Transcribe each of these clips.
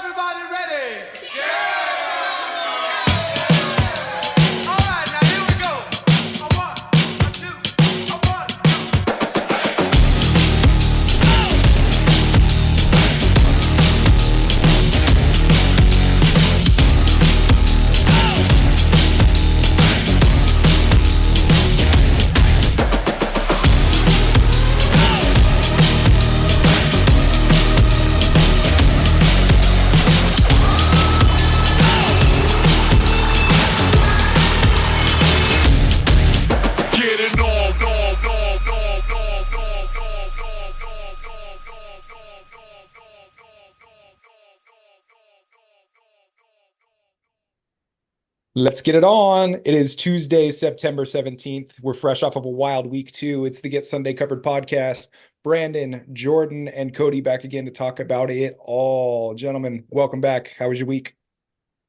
Everybody ready? Yeah! All right, now here we go. A one, a two, a one, Let's get it on. It is Tuesday, September 17th. We're fresh off of a wild week two. It's the Get Sunday Covered podcast. Brandon, Jordan, and Cody back again to talk about it all. Gentlemen, welcome back. How was your week?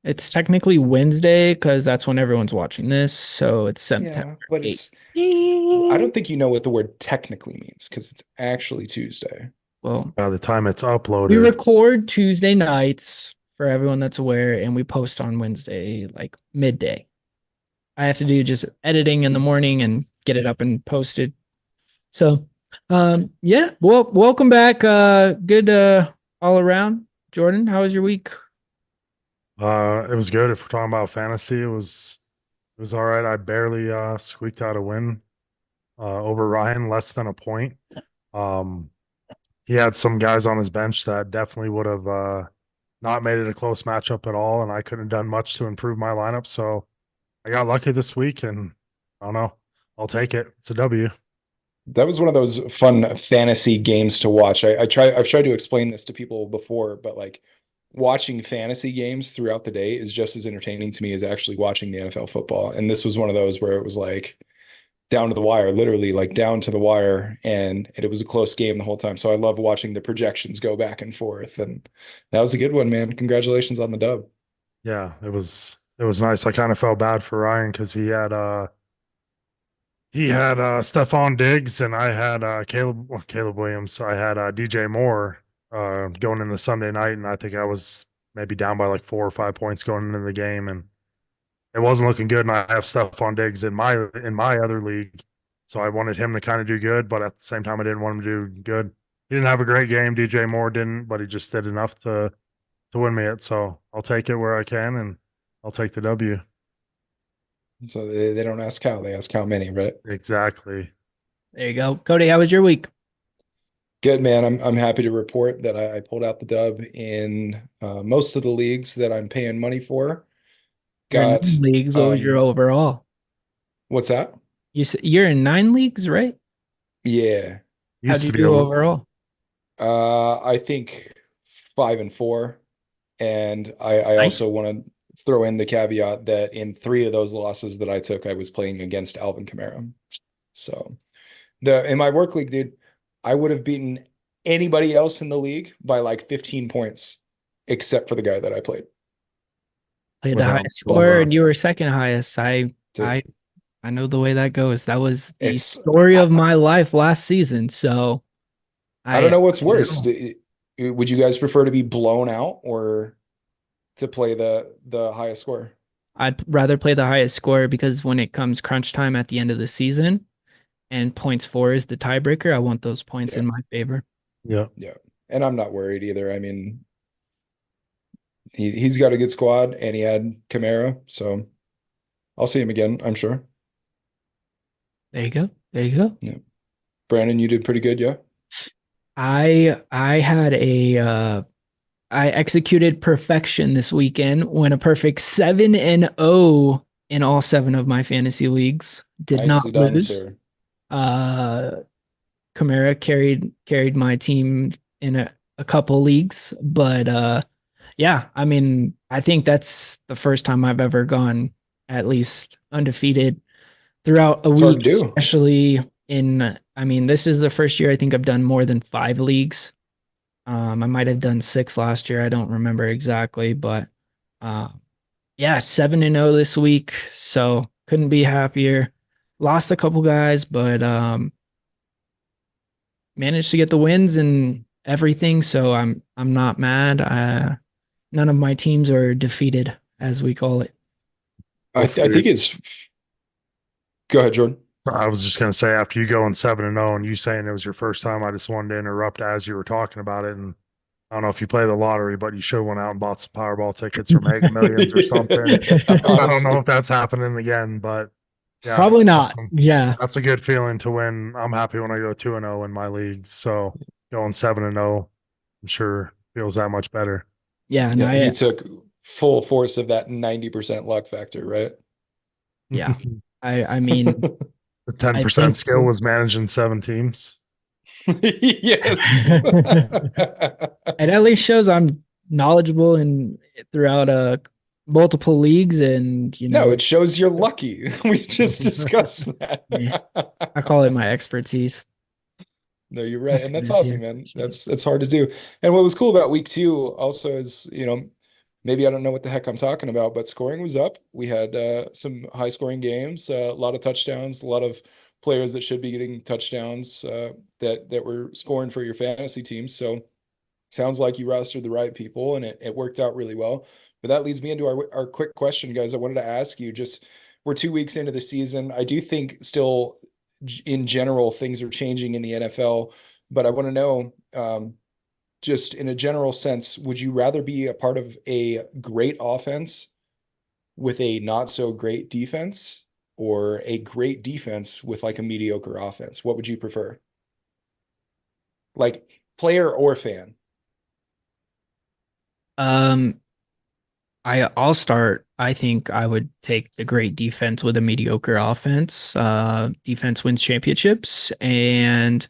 It's technically Wednesday because that's when everyone's watching this. So it's September. Yeah, but 8th. I don't think you know what the word technically means because it's actually Tuesday. Well, by the time it's uploaded. we record Tuesday nights for everyone that's aware, and we post on Wednesday, like midday. I have to do just editing in the morning and get it up and posted. So, yeah, well, welcome back. Good all around. Jordan, how was your week? It was good. If we're talking about fantasy, it was all right. I barely squeaked out a win over Ryan, less than a point. He had some guys on his bench that definitely would have not made it a close matchup at all, and I couldn't have done much to improve my lineup. So I got lucky this week, and I don't know. I'll take it. It's a W. That was one of those fun fantasy games to watch. I've tried to explain this to people before, but like watching fantasy games throughout the day is just as entertaining to me as actually watching the NFL football. And this was one of those where it was like down to the wire, literally like down to the wire, and it was a close game the whole time. So I love watching the projections go back and forth, and that was a good one, man. Congratulations on the dub. Yeah, it was nice. I kind of felt bad for Ryan because he had Stephon Diggs, and I had Caleb Williams. I had DJ Moore going into Sunday night, and I think I was maybe down by like 4 or 5 points going into the game, and it wasn't looking good. And I have Stephon Diggs in my other league, so I wanted him to kind of do good, but at the same time, I didn't want him to do good. He didn't have a great game. DJ Moore didn't, but he just did enough to win me it. So I'll take it where I can, and I'll take the W. So they don't ask how, they ask how many, right? Exactly. There you go. Cody, how was your week? Good, man. I'm happy to report that I pulled out the dub in most of the leagues that I'm paying money for. Got you're in 9 leagues. What was your overall? What's that? You're in 9 leagues, right? Yeah. How'd you do overall? I think 5 and 4, and I Nice. also want to throw in the caveat that in 3 of those losses that I took, I was playing against Alvin Kamara. So in my work league, dude, I would have beaten anybody else in the league by like 15 points, except for the guy that I played. Played the highest score, and you were second highest. I know the way that goes. That was the story of my life last season. So I don't know what's worse. Would you guys prefer to be blown out or to play the highest score? I'd rather play the highest score, because when it comes crunch time at the end of the season and points for is the tiebreaker, I want those points in my favor. Yeah. Yeah. And I'm not worried either. I mean, he's got a good squad, and he had Kamara, so I'll see him again, I'm sure. There you go. There you go. Yeah. Brandon, you did pretty good, yeah? I had I executed perfection this weekend, went a perfect 7-0 in all 7 of my fantasy leagues. Did Nicely not done, lose. sir. Kamara carried my team in a couple leagues, but yeah, I mean, I think that's the first time I've ever gone at least undefeated throughout a week, especially I mean, this is the first year I think I've done more than 5 leagues. I might have done 6 last year. I don't remember exactly, but yeah, 7-0 this week. So couldn't be happier. Lost a couple guys, but managed to get the wins and everything. So I'm not mad. None of my teams are defeated, as we call it. I think it's. Go ahead, Jordan. I was just gonna say after you going 7-0 and you saying it was your first time, I just wanted to interrupt as you were talking about it. And I don't know if you play the lottery, but you should have went out and bought some Powerball tickets or Mega Millions or something. 'Cause I don't Honestly. know if that's happening again, but yeah, Probably not. awesome. Yeah. That's a good feeling to win. I'm happy when I go 2-0 in my league. So going 7-0, I'm sure feels that much better. Yeah. And Yeah, he took full force of that 90% luck factor, right? yeah. I mean, The I 10% think skill was managing 7 teams. Yes. it at least shows I'm knowledgeable and throughout multiple leagues, and No, it shows you're lucky. We just discussed that. Yeah. I call it my expertise. No, you're right. And that's Fitness, yeah. awesome, man. That's hard to do. And what was cool about week 2 also is, maybe I don't know what the heck I'm talking about, but scoring was up. We had some high scoring games, a lot of touchdowns, a lot of players that should be getting touchdowns that were scoring for your fantasy teams. So sounds like you rostered the right people and it worked out really well. But that leads me into our quick question, guys. I wanted to ask you, just we're 2 weeks into the season. I do think still in general things are changing in the NFL, but I want to know, just in a general sense, would you rather be a part of a great offense with a not so great defense, or a great defense with like a mediocre offense? What would you prefer? Like player or fan? Um, I'll start. I think I would take the great defense with a mediocre offense. Defense wins championships, and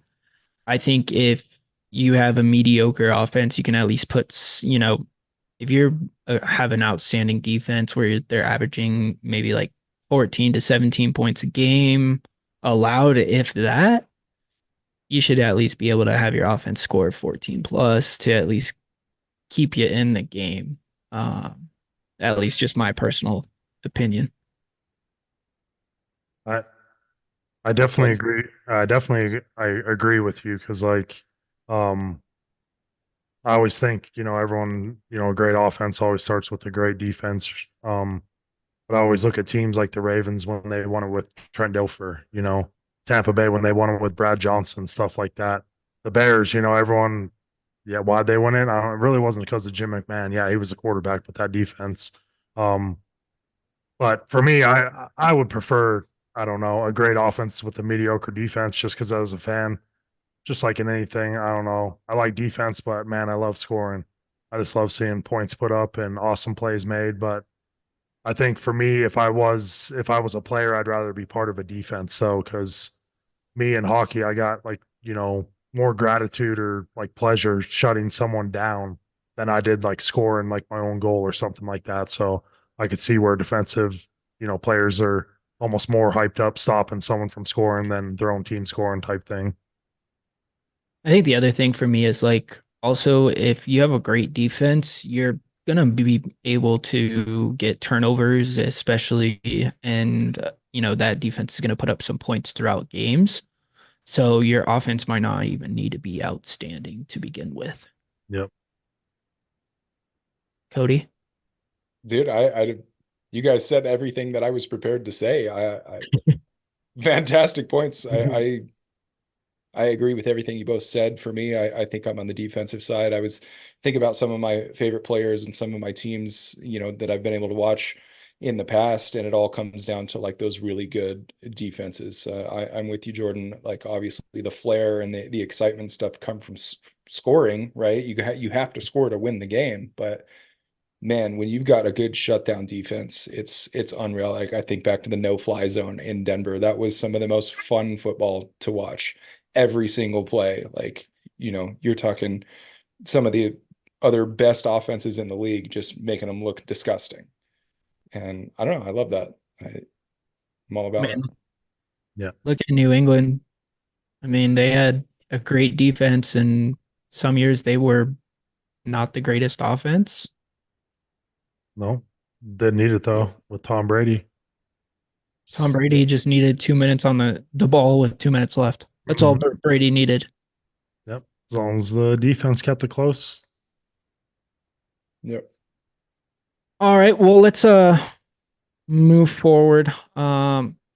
I think if you have a mediocre offense, you can at least if you have an outstanding defense where they're averaging maybe like 14 to 17 points a game allowed, if that, you should at least be able to have your offense score 14 plus to at least keep you in the game. At least just my personal opinion. I I definitely agree. I agree with you because um I always think, everyone, a great offense always starts with a great defense. But I always look at teams like the Ravens when they won it with Trent Dilfer, Tampa Bay when they won it with Brad Johnson, stuff like that. The Bears, everyone, yeah, why'd they win it? It really wasn't because of Jim McMahon. Yeah, he was a quarterback, but that defense. Um, but for me, I would prefer, I don't know, a great offense with a mediocre defense just because as a fan, just like in anything, I don't know. I like defense, but man, I love scoring. I just love seeing points put up and awesome plays made. But I think for me, if I was a player, I'd rather be part of a defense though, because me in hockey, I got more gratitude or like pleasure shutting someone down than I did like scoring like my own goal or something like that. So I could see where defensive, players are almost more hyped up stopping someone from scoring than their own team scoring type thing. I think the other thing for me is like also if you have a great defense, you're gonna be able to get turnovers, especially, and that defense is gonna put up some points throughout games. So your offense might not even need to be outstanding to begin with. Yep. Cody? Dude, you guys said everything that I was prepared to say. Fantastic points. I agree with everything you both said. For me, I think I'm on the defensive side. I was thinking about some of my favorite players and some of my teams, that I've been able to watch in the past, and it all comes down to like those really good defenses. I'm with you, Jordan. Like obviously the flair and the excitement stuff come from scoring, right? You have to score to win the game, but man, when you've got a good shutdown defense, it's unreal. Like I think back to the no-fly zone in Denver. That was some of the most fun football to watch. Every single play. Like, you're talking some of the other best offenses in the league, just making them look disgusting. And I don't know, I love that. I'm all about Man, it. Yeah. look at New England. I mean, they had a great defense, and some years they were not the greatest offense. No, didn't need it though with Tom Brady. Tom Brady just needed 2 minutes on the ball with 2 minutes left. That's all Brady needed. Yep. As long as the defense kept it close. Yep. All right, well, let's move forward.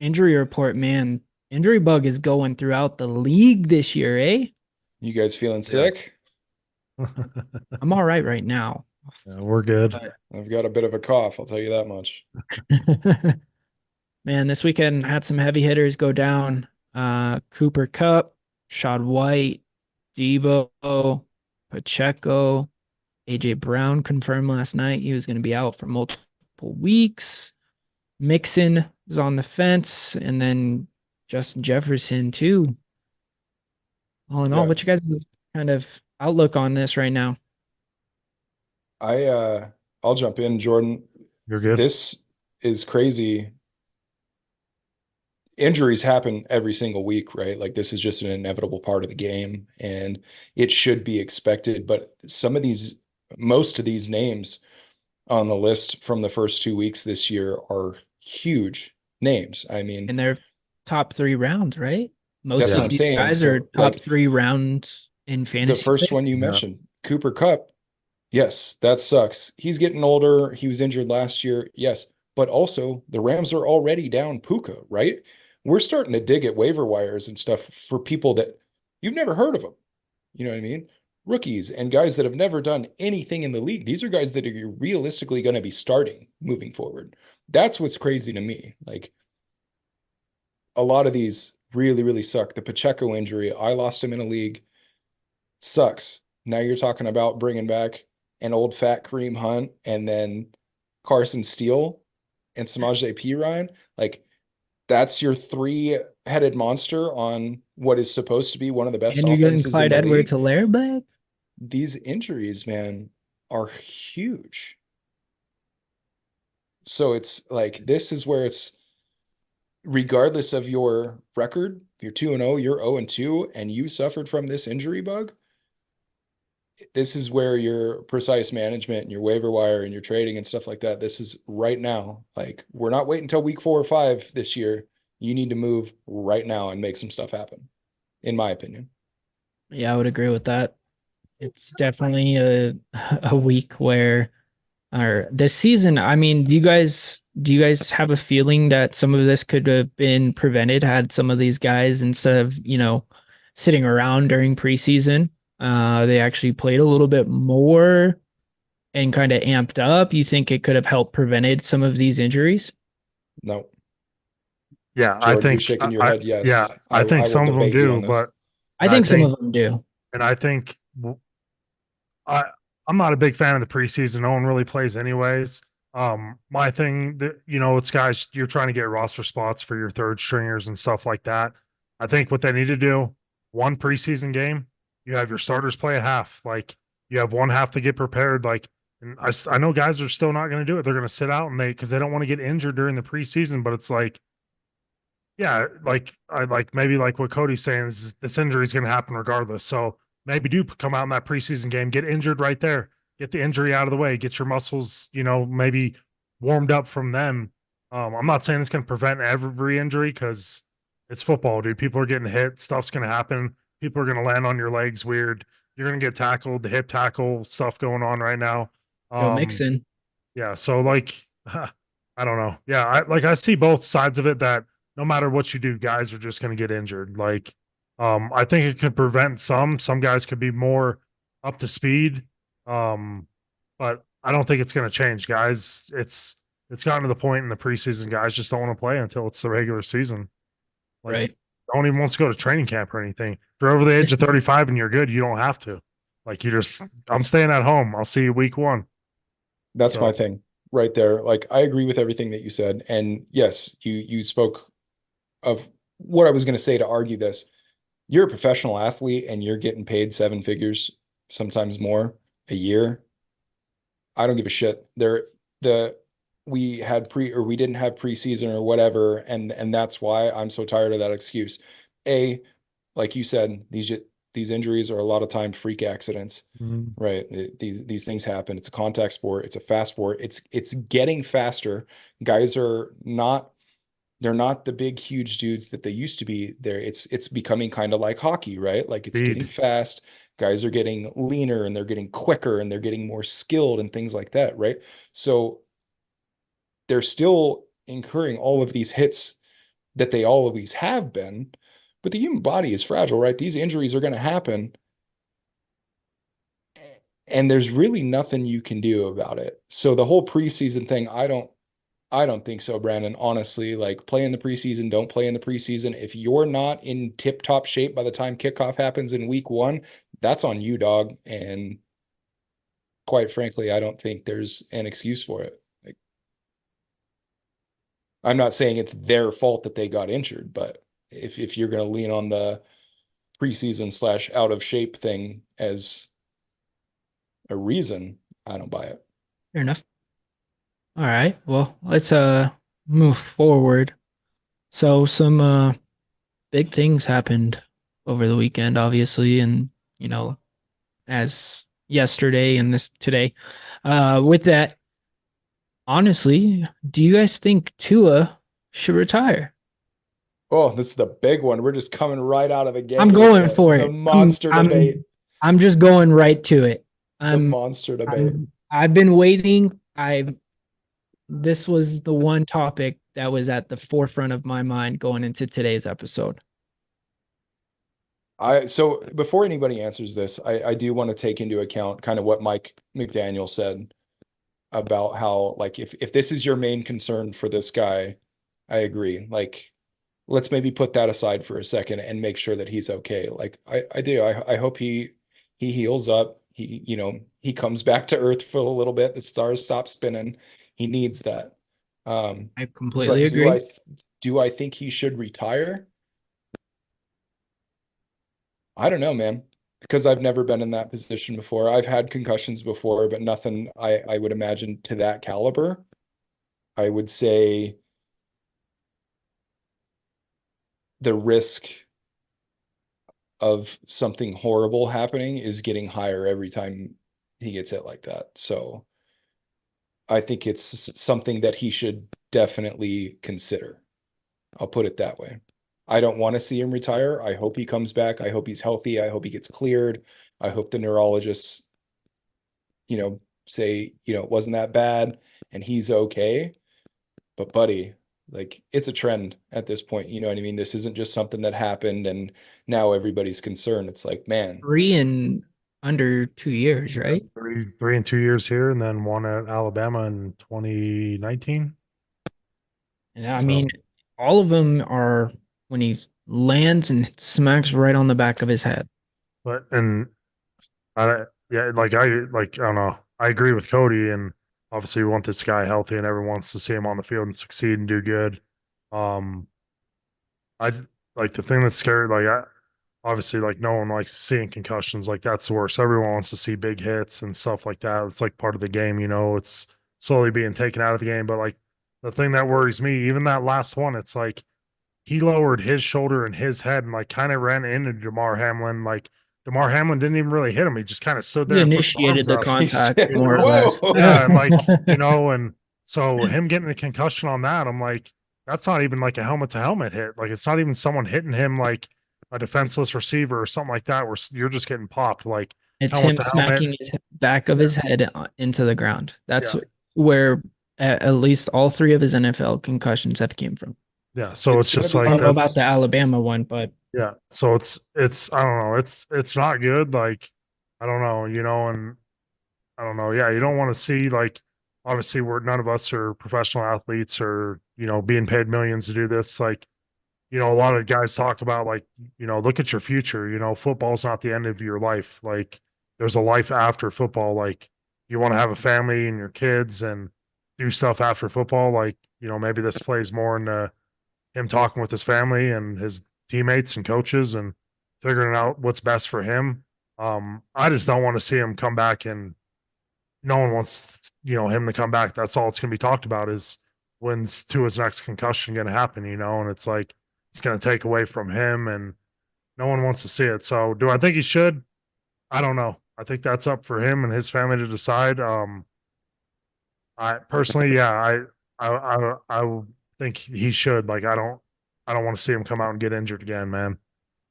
Injury report, man. Injury bug is going throughout the league this year, eh? You guys feeling Yeah. sick? I'm all right now. Yeah, we're good. I've got a bit of a cough, I'll tell you that much. Man, this weekend had some heavy hitters go down. Cooper Kupp, Shad White, Debo, Pacheco, AJ Brown confirmed last night he was going to be out for multiple weeks. Mixon is on the fence, and then Justin Jefferson too. All in all, Yeah, what you guys' kind of outlook on this right now? I'll jump in, Jordan. You're good. This is crazy. Injuries happen every single week, right? Like this is just an inevitable part of the game and it should be expected. But most of these names on the list from the first 2 weeks this year are huge names. I mean, In their top 3 rounds, right? that's Most what of I'm these saying. guys are So, top like 3 rounds in the fantasy. first one you Yeah. mentioned, Cooper Kupp, yes, that sucks. He's getting older. He was injured last year. Yes. But also, the Rams are already down Puka, right? We're starting to dig at waiver wires and stuff for people that you've never heard of them. You know what I mean? Rookies and guys that have never done anything in the league. These are guys that are realistically going to be starting moving forward. That's what's crazy to me. Like a lot of these really, really suck. The Pacheco injury, I lost him in a league. Sucks. Now you're talking about bringing back an old fat Kareem Hunt and then Carson Steele and Samaje Perine. Like that's your three-headed monster on what is supposed to be one of the best And you're getting offenses in Clyde the league. Edwards-Helaire back? These injuries, man, are huge. So it's like this is where it's regardless of your record, you're 2-0, you're 0-2, and you suffered from this injury bug. This is where your precise management and your waiver wire and your trading and stuff like that. This is right now. Like we're not waiting until week 4 or 5 this year. You need to move right now and make some stuff happen, in my opinion. Yeah, I would agree with that. It's definitely a week where, or this season, I mean, do you guys have a feeling that some of this could have been prevented had some of these guys, instead of, sitting around during preseason, they actually played a little bit more and kind of amped up? You think it could have helped prevented some of these injuries? No, Yeah, I Jordan, you're think shaking your head. Yes, yeah, I think I will some of them debate you on do, this. I think some of them do. and I think I I'm not a big fan of the preseason. No one really plays anyways. My thing that it's guys, you're trying to get roster spots for your third stringers and stuff like that. I think what they need to do, one preseason game, you have your starters play a half. Like you have one half to get prepared. Like, and I know guys are still not going to do it. They're going to sit out and because they don't want to get injured during the preseason. But it's like, yeah, like I like maybe like what Cody's saying is this injury is going to happen regardless. So maybe do come out in that preseason game, get injured right there, get the injury out of the way, get your muscles, maybe warmed up from them. I'm not saying it's going to prevent every injury because it's football, dude. People are getting hit, stuff's going to happen. People are going to land on your legs weird. You're going to get tackled, the hip tackle stuff going on right now. Joe Mixon. Yeah, so like I don't know. Yeah, I see both sides of it that no matter what you do, guys are just going to get injured. Like I think it could prevent some guys could be more up to speed. But I don't think it's going to change, guys. It's gotten to the point in the preseason guys just don't want to play until it's the regular season. Like Right. no one even wants to go to training camp or anything. If you're over the age of 35 and you're good, you don't have to. Like I'm staying at home. I'll see you week 1. That's So- my thing right there. Like I agree with everything that you said. And yes, you spoke of what I was going to say to argue this. You're a professional athlete and you're getting paid 7 figures, sometimes more a year. I don't give a shit. We didn't have preseason or whatever, and that's why I'm so tired of that excuse. Like you said, these injuries are a lot of time freak accidents. Mhm. Right. These things happen. It's a contact sport. It's a fast sport. It's getting faster. Guys they're not the big, huge dudes that they used to be. It's becoming kind of like hockey, right? Like it's getting Speed. fast. Guys are getting leaner and they're getting quicker and they're getting more skilled and things like that, right? So they're still incurring all of these hits that they always have been. But the human body is fragile, right? These injuries are going to happen. And there's really nothing you can do about it. So the whole preseason thing, I don't think so, Brandon. Honestly, like play in the preseason, don't play in the preseason. If you're not in tip-top shape by the time kickoff happens in week 1, that's on you, dog. And quite frankly, I don't think there's an excuse for it. Like, I'm not saying it's their fault that they got injured, but if you're going to lean on the preseason / out of shape thing as a reason, I don't buy it. Fair enough. All right. Well, let's move forward. So some big things happened over the weekend, obviously, and as yesterday and this today. With that, honestly, do you guys think Tua should retire? Oh, this is the big one. We're just coming right out of the gate. I'm going for the it. monster debate. I'm just going right to it. The monster debate. I've been waiting. This was the one topic that was at the forefront of my mind going into today's episode. So before anybody answers this, I do want to take into account kind of what Mike McDaniel said about how, like, if this is your main concern for this guy, I agree. Like, let's maybe put that aside for a second and make sure that he's okay. Like, I do. I hope he heals up. He comes back to earth for a little bit. The stars stop spinning. He needs that. I completely but agree. Do I think he should retire? I don't know, man, because I've never been in that position before. I've had concussions before, but nothing I would imagine to that caliber. I would say the risk of something horrible happening is getting higher every time he gets hit like that. So I think it's something that he should definitely consider. I'll put it that way. I don't want to see him retire. I hope he comes back. I hope he's healthy. I hope he gets cleared. I hope the neurologists, say, it wasn't that bad and he's okay. But buddy, like, it's a trend at this point. You know what I mean? This isn't just something that happened and now everybody's concerned. It's like, man, 3 in under 2 years, right? Three in 2 years here, and then one at Alabama in 2019. And I mean, all of them are when he lands and smacks right on the back of his head. But I don't know. I agree with Cody, and obviously we want this guy healthy, and everyone wants to see him on the field and succeed and do good. I like the thing that's scary. Obviously, like, no one likes seeing concussions. Like, that's the worst. Everyone wants to see big hits and stuff like that. It's like part of the game, it's slowly being taken out of the game. But like the thing that worries me, even that last one, it's like he lowered his shoulder and his head and like kind of ran into Damar Hamlin. Like, Damar Hamlin didn't even really hit him. He just kind of stood there He and put his initiated arms the up. contact said, more or "Whoa." less. Yeah, and like, and so him getting a concussion on that, I'm like, that's not even like a helmet to helmet hit. Like, it's not even someone hitting him like a defenseless receiver or something like that, where you're just getting popped. Like, It's helmet him to helmet. smacking his back of his head into the ground. That's Yeah. where at least all 3 of his NFL concussions have came from. Yeah, so it's just I like don't know about that's the Alabama one, but yeah. So it's I don't know. It's not good. Like, I don't know, and I don't know. Yeah, you don't want to see, like, obviously none of us are professional athletes or being paid millions to do this. Like, a lot of guys talk about, like, look at your future. Football's not the end of your life. Like, there's a life after football. Like, you want to have a family and your kids and do stuff after football. Like, maybe this plays more into him talking with his family and his teammates and coaches and figuring out what's best for him. I just don't want to see him come back, and no one wants, him to come back. That's all it's going to be talked about is when's Tua's next concussion going to happen, and it's like, it's going to take away from him and no one wants to see it. So do I think he should? I don't know. I think that's up for him and his family to decide. I personally, yeah, I think he should. Like, I don't want to see him come out and get injured again, man.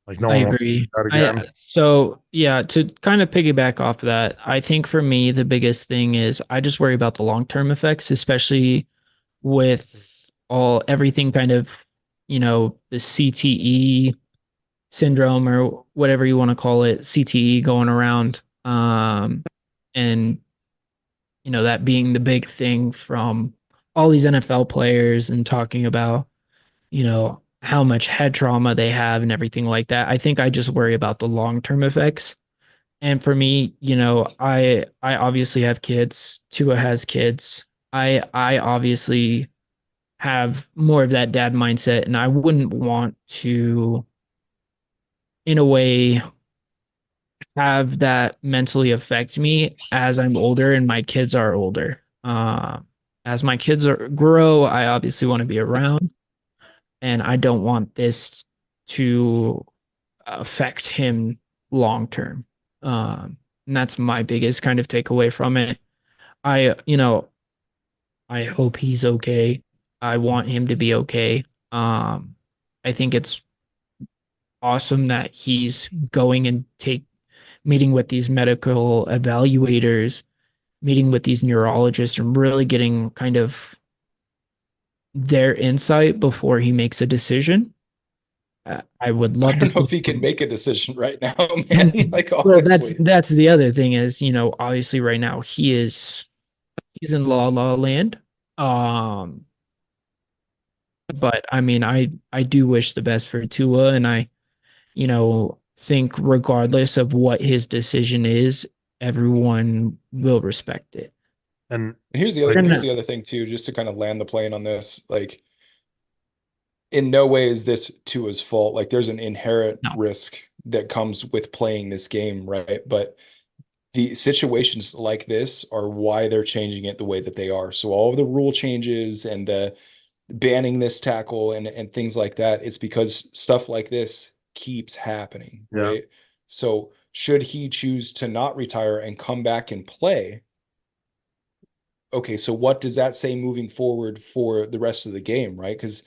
Like, no I one wants to agree. do that again. So yeah, to kind of piggyback off of that, I think for me the biggest thing is I just worry about the long-term effects, especially with everything kind of, the CTE syndrome or whatever you want to call it, CTE going around, and that being the big thing from all these NFL players and talking about, how much head trauma they have and everything like that. I think I just worry about the long-term effects. And for me, I obviously have kids. Tua has kids. I obviously have more of that dad mindset, and I wouldn't want to, in a way, have that mentally affect me as I'm older and my kids are older. As my kids grow, I obviously want to be around, and I don't want this to affect him long term. And that's my biggest kind of takeaway from it. I hope he's okay. I want him to be okay. I think it's awesome that he's going and meeting with these medical evaluators, meeting with these neurologists, and really getting kind of their insight before he makes a decision. I would I love to don't know see if he can him. make a decision right now, man. Like, Well, that's honestly. that's the other thing is, obviously right now he's in la land. Um, but I mean, I do wish the best for Tua, and I, think regardless of what his decision is, everyone will respect it. And And here's the other like, And here's the other thing too, just to kind of land the plane on this. Like, in no way is this Tua's fault. Like, there's an inherent no, risk that comes with playing this game, right? But the situations like this are why they're changing it the way that they are. So all of the rule changes and the banning this tackle and things like that, it's because stuff like this keeps happening, yeah, right? So should he choose to not retire and come back and play, okay, so what does that say moving forward for the rest of the game, right? Because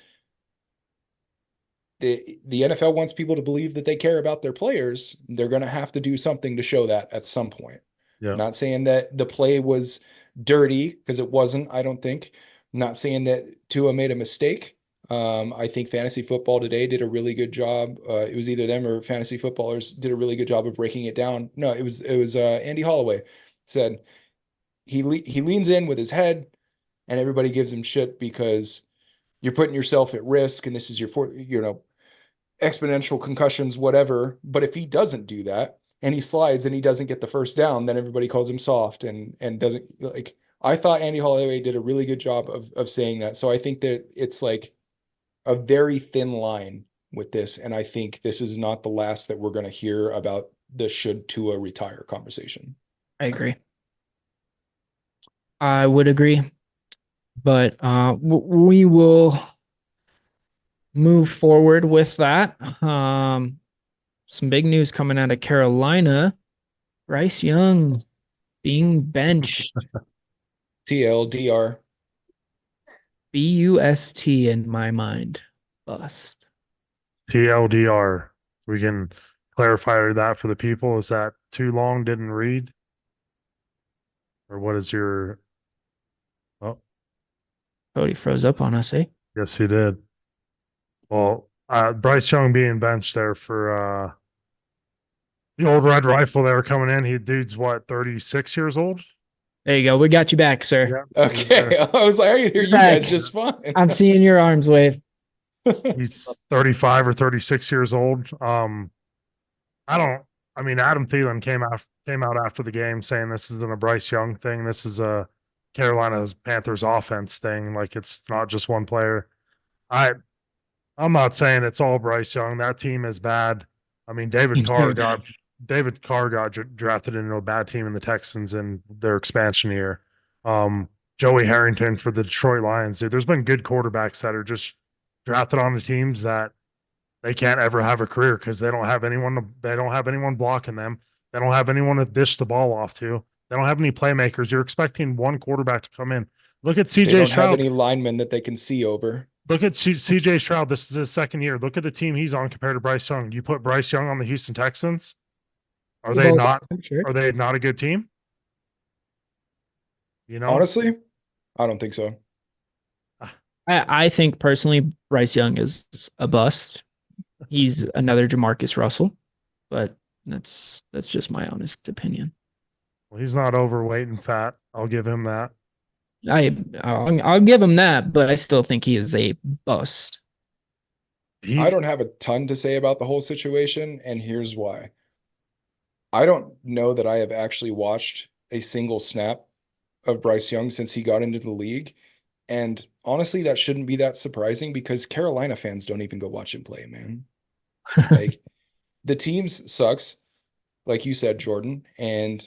the NFL wants people to believe that they care about their players. They're going to have to do something to show that at some point. yeah. Not saying that the play was dirty, because it wasn't, I don't think. Not saying that Tua made a mistake. I think fantasy football today did a really good job. It was either them or fantasy footballers did a really good job of breaking it down. No, it was Andy Holloway said he leans in with his head, and everybody gives him shit because you're putting yourself at risk, and this is exponential concussions, whatever. But if he doesn't do that and he slides and he doesn't get the first down, then everybody calls him soft and doesn't like. I thought Andy Holloway did a really good job of saying that. So I think that it's like a very thin line with this, and I think this is not the last that we're going to hear about the should Tua retire conversation. I agree. I would agree, but we will move forward with that. Some big news coming out of Carolina. Bryce Young being benched. TLDR. BUST in my mind. Bust. TLDR. So we can clarify that for the people. Is that too long? Didn't read, or what is your? Oh, Cody froze up on us, eh? yes, he did. Well, Bryce Young being benched there for the old Red Rifle there coming in. Dude's what, 36 years old? There you go. We got you back, sir. Yeah. Okay. I was like, I can hear you Back. guys just fine. I'm seeing your arms wave. He's 35 or 36 years old. I mean, Adam Thielen came out after the game saying this isn't a Bryce Young thing. This is a Carolina Panthers offense thing. Like, it's not just one player. I'm not saying it's all Bryce Young. That team is bad. I mean, David Carr got drafted into a bad team in the Texans in their expansion year. Joey Harrington for the Detroit Lions. Dude, there's been good quarterbacks that are just drafted on the teams that they can't ever have a career because they don't have anyone blocking them. They don't have anyone to dish the ball off to. They don't have any playmakers. You're expecting one quarterback to come in. Look at They CJ don't have Stroud. any linemen that they can see over. Look at CJ Stroud. This is his second year. Look at the team he's on compared to Bryce Young. You put Bryce Young on the Houston Texans. Are they not a good team? Honestly, I don't think so. I think personally Bryce Young is a bust. He's another Jamarcus Russell, but that's just my honest opinion. Well, he's not overweight and fat. I'll give him that. I'll give him that, but I still think he is a bust. I don't have a ton to say about the whole situation, and here's why. I don't know that I have actually watched a single snap of Bryce Young since he got into the league. And honestly, that shouldn't be that surprising because Carolina fans don't even go watch him play, man. Like the teams sucks, like you said, Jordan, and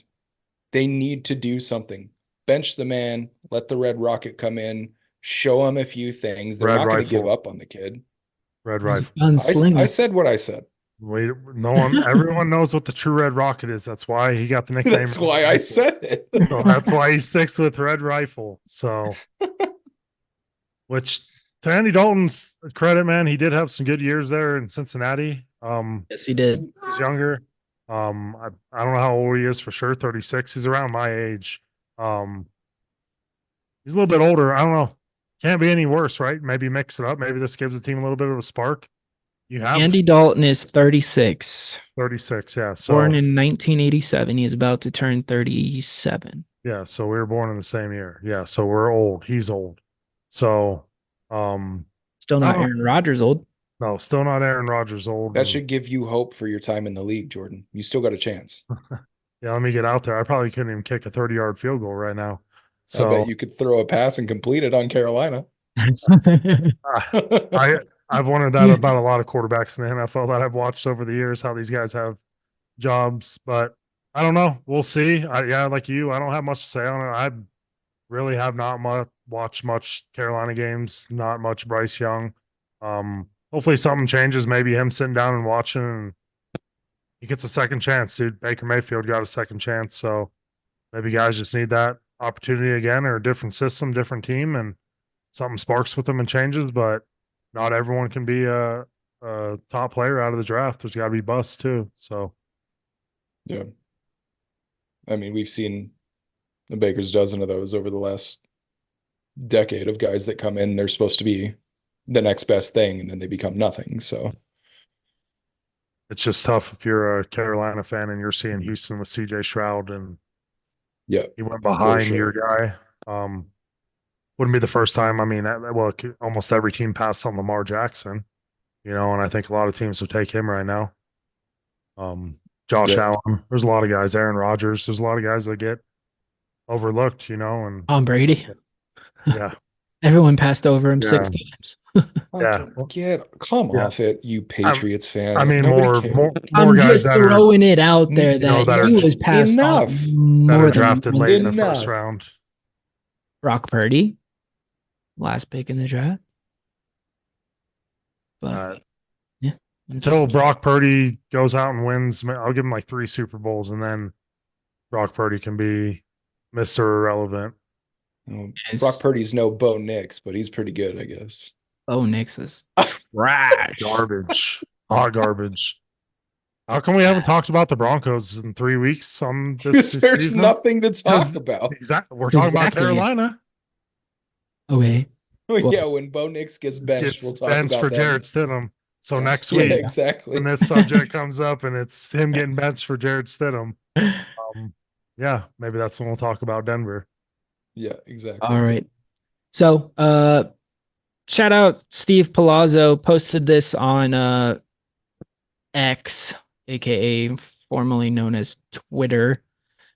they need to do something. Bench the man, let the Red Rocket come in, show him a few things. They're Red not going to give Rifle. up on the kid. Red He's a Rifle. I gunslinger. said what I said. Wait, no one, everyone knows what the true Red Rocket is. That's why he got the nickname. That's why I said it. So that's why he sticks with Red Rifle. So, which to Andy Dalton's credit, man, he did have some good years there in Cincinnati. Yes, he did. He's younger. I don't know how old he is for sure. 36. He's around my age. He's a little bit older. I don't know. Can't be any worse, right? Maybe mix it up. Maybe this gives the team a little bit of a spark. You have Andy Dalton is 36. 36. Yeah. So Born in 1987. He is about to turn 37. yeah. So we were born in the same year. Yeah. So we're old. He's old. So Still not Oh. Aaron Rodgers old. no, still not Aaron Rodgers old. That should give you hope for your time in the league, Jordan. You still got a chance. Yeah, let me get out there. I probably couldn't even kick a 30-yard field goal right now. I So bet you could throw a pass and complete it on Carolina. I've wondered that about a lot of quarterbacks in the NFL that I've watched over the years, how these guys have jobs. But I don't know. We'll see. Yeah, like you, I don't have much to say on it. I really have not watched much Carolina games, not much Bryce Young. Hopefully something changes. Maybe him sitting down and watching, and he gets a second chance, dude. Baker Mayfield got a second chance, so maybe guys just need that opportunity again, or a different system, different team, and something sparks with them and changes. But not everyone can be a top player out of the draft. There's got to be busts too. So Yeah. I mean, we've seen the Baker's dozen of those over the last decade of guys that come in, they're supposed to be the next best thing, and then they become nothing. So it's just tough if you're a Carolina fan and you're seeing Houston with CJ Stroud and yeah, he went behind sure. your guy. Wouldn't be the first time. I mean, well, almost every team passed on Lamar Jackson, and I think a lot of teams would take him right now. Josh Yeah. Allen, there's a lot of guys. Aaron Rodgers, there's a lot of guys that get overlooked, and Tom Brady. yeah, Everyone passed over him 6 Yeah. times. Yeah. Come Yeah. off it, you Patriots fan. I mean, Nobody cares. more I'm guys just that are throwing it out there that that are he was passed enough. on that more are than drafted once. late in the Enough. first round. Brock Purdy, last pick in the draft. But yeah, I'm Until just- Brock Purdy goes out and wins, I'll give him like 3 Super Bowls, and then Brock Purdy can be Mr. Irrelevant. Yes. Brock Purdy's no Bo Nix, but he's pretty good, I guess. Oh, Nix is trash. Garbage. Hot garbage. How come we haven't talked about the Broncos in 3 weeks on this There's season? nothing to talk Because- about. Exactly. We're That's talking about exactly it. Carolina. Okay. Well- Yeah, when Bo Nix gets benched, Gets we'll talk benched about for that. Jarrett Stidham. So Yeah. next Yeah, week, exactly. when this subject comes up and it's him getting benched for Jarrett Stidham, yeah, maybe that's when we'll talk about Denver. Yeah, exactly. All right. So, shout out Steve Palazzo posted this on X, aka formerly known as Twitter.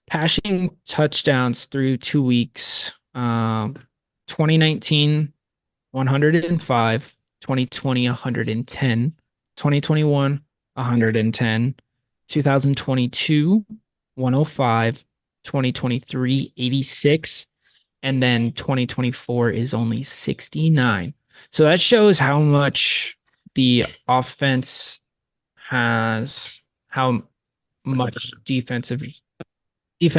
Passing touchdowns through 2 weeks. 2019, 105. 2020, 110. 2021, 110. 2022, 105. 2023, 86. And then 2024 is only 69. So that shows how much the offense has, how much defensive, if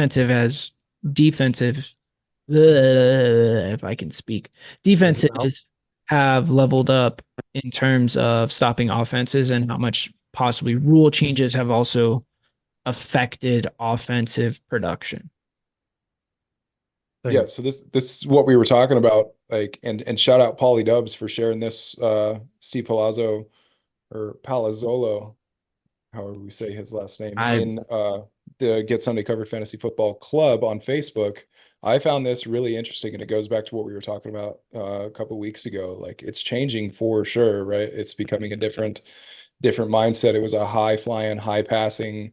I can speak, defenses have leveled up in terms of stopping offenses, and how much possibly rule changes have also affected offensive production. Yeah, so this is what we were talking about, like, and shout out Pauly Dubs for sharing this, Steve Palazzo or Palazzolo, however we say his last name, I in the Get Sunday Covered Fantasy Football Club on Facebook. I found this really interesting, and it goes back to what we were talking about a couple of weeks ago. Like, it's changing for sure, right? It's becoming a different mindset. It was a high flying, high passing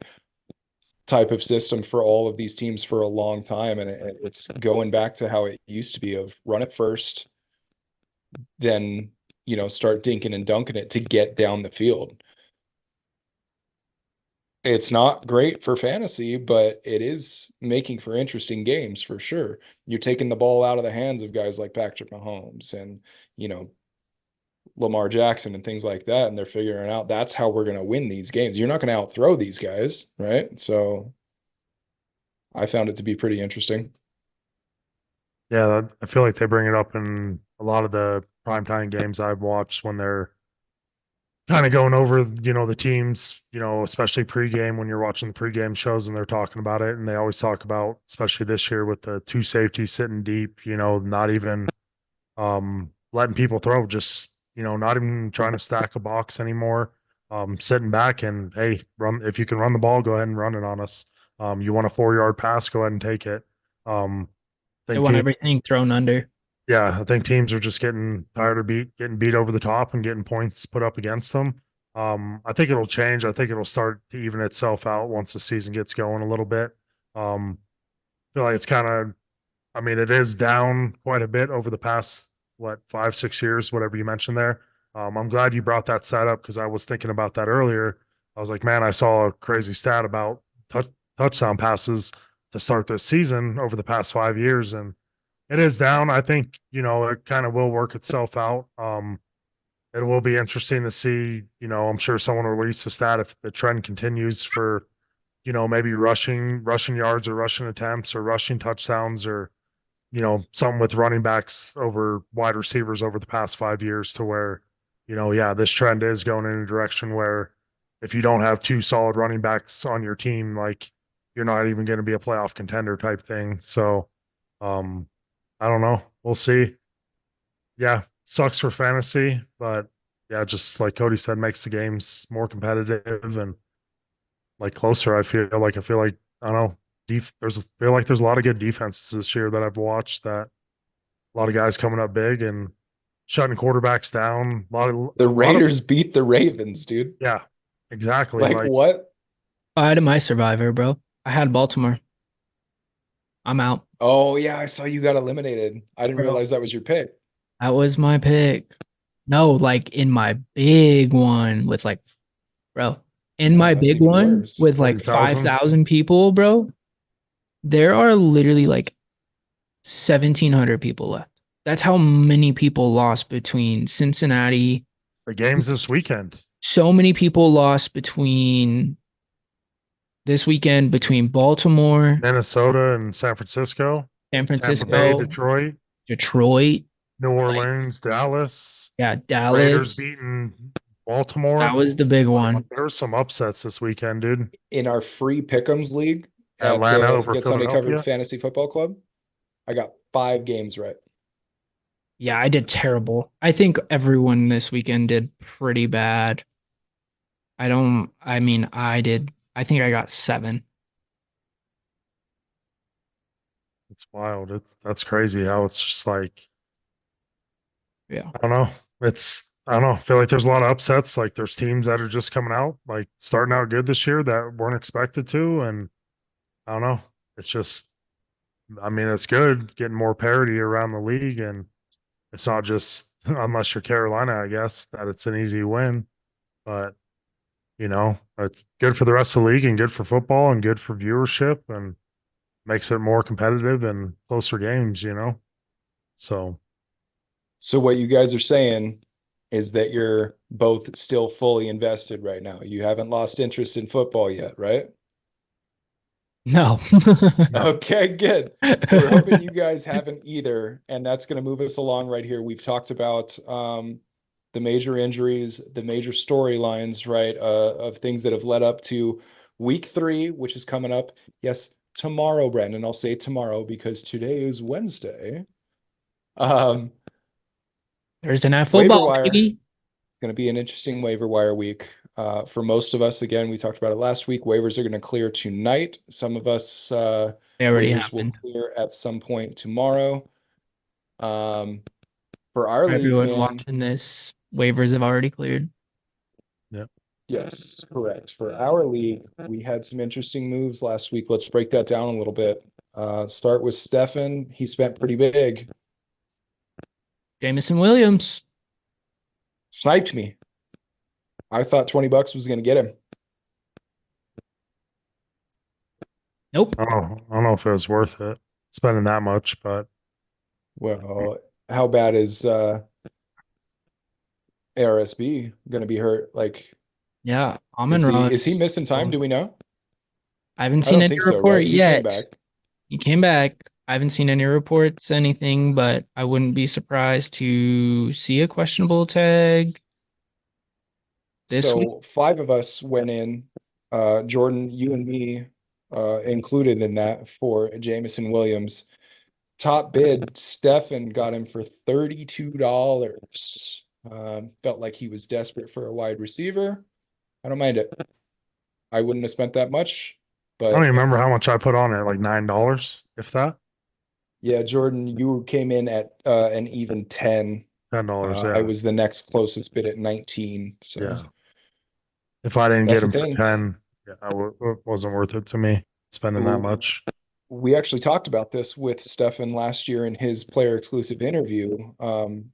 type of system for all of these teams for a long time, and it's going back to how it used to be of run it first, then start dinking and dunking it to get down the field. It's not great for fantasy, but it is making for interesting games for sure. You're taking the ball out of the hands of guys like Patrick Mahomes and Lamar Jackson and things like that, and they're figuring out that's how we're going to win these games. You're not going to outthrow these guys, right? So I found it to be pretty interesting. Yeah, I feel like they bring it up in a lot of the primetime games I've watched when they're kind of going over, the teams, especially pregame when you're watching the pregame shows and they're talking about it. And they always talk about, especially this year with the two safeties sitting deep, not even letting people throw, just, not even trying to stack a box anymore. Sitting back and, hey, run. If you can run the ball, go ahead and run it on us. You want a 4-yard pass, go ahead and take it. they Think want team, everything thrown under. yeah, I think teams are just getting tired of getting beat over the top and getting points put up against them. I think it'll change. I think it'll start to even itself out once the season gets going a little bit. I feel like it's kind of, I mean, it is down quite a bit over the past, 5, 6 years, whatever you mentioned there. I'm glad you brought that stat up because I was thinking about that earlier. I was like, man, I saw a crazy stat about touchdown passes to start this season over the past 5 years, and it is down. I think, it kind of will work itself out. It will be interesting to see, I'm sure someone will release a stat if the trend continues for, maybe rushing yards or rushing attempts or rushing touchdowns or, some with running backs over wide receivers over the past 5 years to where, yeah, this trend is going in a direction where if you don't have two solid running backs on your team, like you're not even going to be a playoff contender type thing. So, um, I don't know. We'll see. Yeah, sucks for fantasy, but yeah, just like Cody said, makes the games more competitive and like closer. I feel like I don't know. Feel like there's a lot of good defenses this year that I've watched. That a lot of guys coming up big and shutting quarterbacks down. The A lot of Raiders beat the Ravens, dude. yeah, exactly. Like, Like what? I had my survivor, bro. I had Baltimore. I'm out. Oh yeah, I saw you got eliminated. I didn't Bro, realize that was your pick. that was my pick. No, like in my big one with like, bro, in Oh, my that's big even one worse. with like 30,000. 5,000 people, bro, there are literally like 1,700 people left. That's how many people lost between Cincinnati. The games this weekend. So many people lost between this weekend between Baltimore, Minnesota and San Francisco, San Tampa Bay, Francisco, Detroit, Detroit, New like Orleans, Dallas, yeah, Raiders Dallas. beating That Baltimore. was the big one. There were some upsets this weekend, dude. In our free pick'ems league at Atlanta the over Get Sunday Covered Philadelphia. Fantasy Football Club, I got 5 games right. Yeah, I did terrible. I think everyone this weekend did pretty bad. I think I got 7. It's wild. That's crazy how it's just like Yeah. I don't know. I don't know. I feel like there's a lot of upsets. Like there's teams that are just coming out, like starting out good this year that weren't expected to. And I don't know. It's just, I mean, it's good getting more parity around the league. And it's not just, unless you're Carolina, I guess, that it's an easy win. But, it's good for the rest of the league and good for football and good for viewership and makes it more competitive and closer games. So, So what you guys are saying is that you're both still fully invested right now. You haven't lost interest in football yet, right? No. Okay, good. We're hoping you guys haven't either, and that's going to move us along right here. We've talked about the major injuries, the major storylines, right, of things that have led up to week 3, which is coming up. Yes, tomorrow, Brandon. I'll say tomorrow because today is Wednesday. Um, Thursday night Waiver football, wire. baby. It's going to be an interesting waiver wire week. For most of us, again, we talked about it last week. Waivers are going to clear tonight. Some of us, They already waivers will happened. clear at some point tomorrow. For our league, Everyone man, watching this, waivers have already cleared. yes, correct. For our league, we had some interesting moves last week. Let's break that down a little bit. Start with Stefan. He spent pretty big. Jameson Williams. Sniped me. I thought $20 was going to get him. Nope. I don't know if it was worth it spending that much, but Well, how bad is ARSB going to be hurt? Like, Yeah, Amon is he Ross. missing time? Do we know? I haven't I seen don't any think so, report right? He yet. came back. He came back. I haven't seen any reports, anything, but I wouldn't be surprised to see a questionable tag this week. So 5 of us went in. Jordan, you and me included in that for Jameson Williams. Top bid, Stefan got him for $32. Felt like he was desperate for a wide receiver. I don't mind it. I wouldn't have spent that much, I don't but even remember how much I put on it, like $9, if that. yeah, Jordan, you came in at an even 10. $10, I yeah. was the next closest bid at 19. So Yeah. If I didn't That's get the him for thing. 10, yeah, it wasn't worth it to me spending that Ooh. much. We actually talked about this with Stefan last year in his player exclusive interview.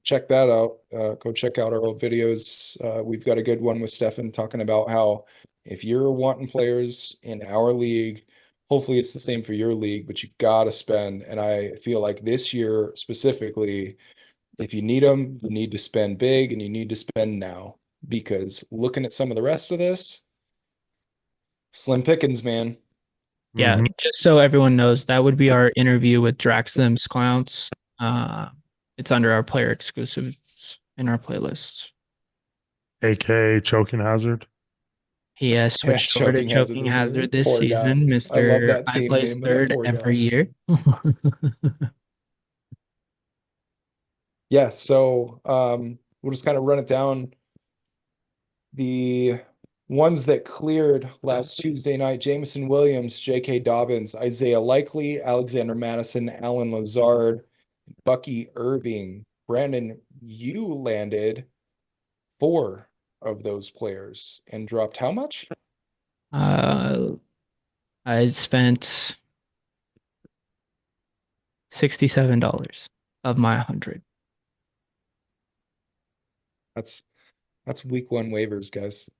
Check that out. Go check out our old videos. We've got a good one with Stefan talking about how if you're wanting players in our league, hopefully it's the same for your league, but you got to spend. And I feel like this year specifically, if you need them, you need to spend big and you need to spend now because looking at some of the rest of this, slim pickings, man. Yeah, Mhm. just so everyone knows, that would be our interview with Draxthem's Clowns. It's under our player exclusives in our playlists. AK choking hazard. He has Yeah, switched over to Choking Hazard this Poor guy. season, I love Mr. that I team place name, but that third poor every guy. year. Yeah, so we'll just kind of run it down. The ones that cleared last Tuesday night, Jameson Williams, J.K. Dobbins, Isaiah Likely, Alexander Madison, Alan Lazard, Bucky Irving. Brandon, you landed 4 of those players and dropped how much? I spent $67 of my 100. That's week 1 waivers, guys.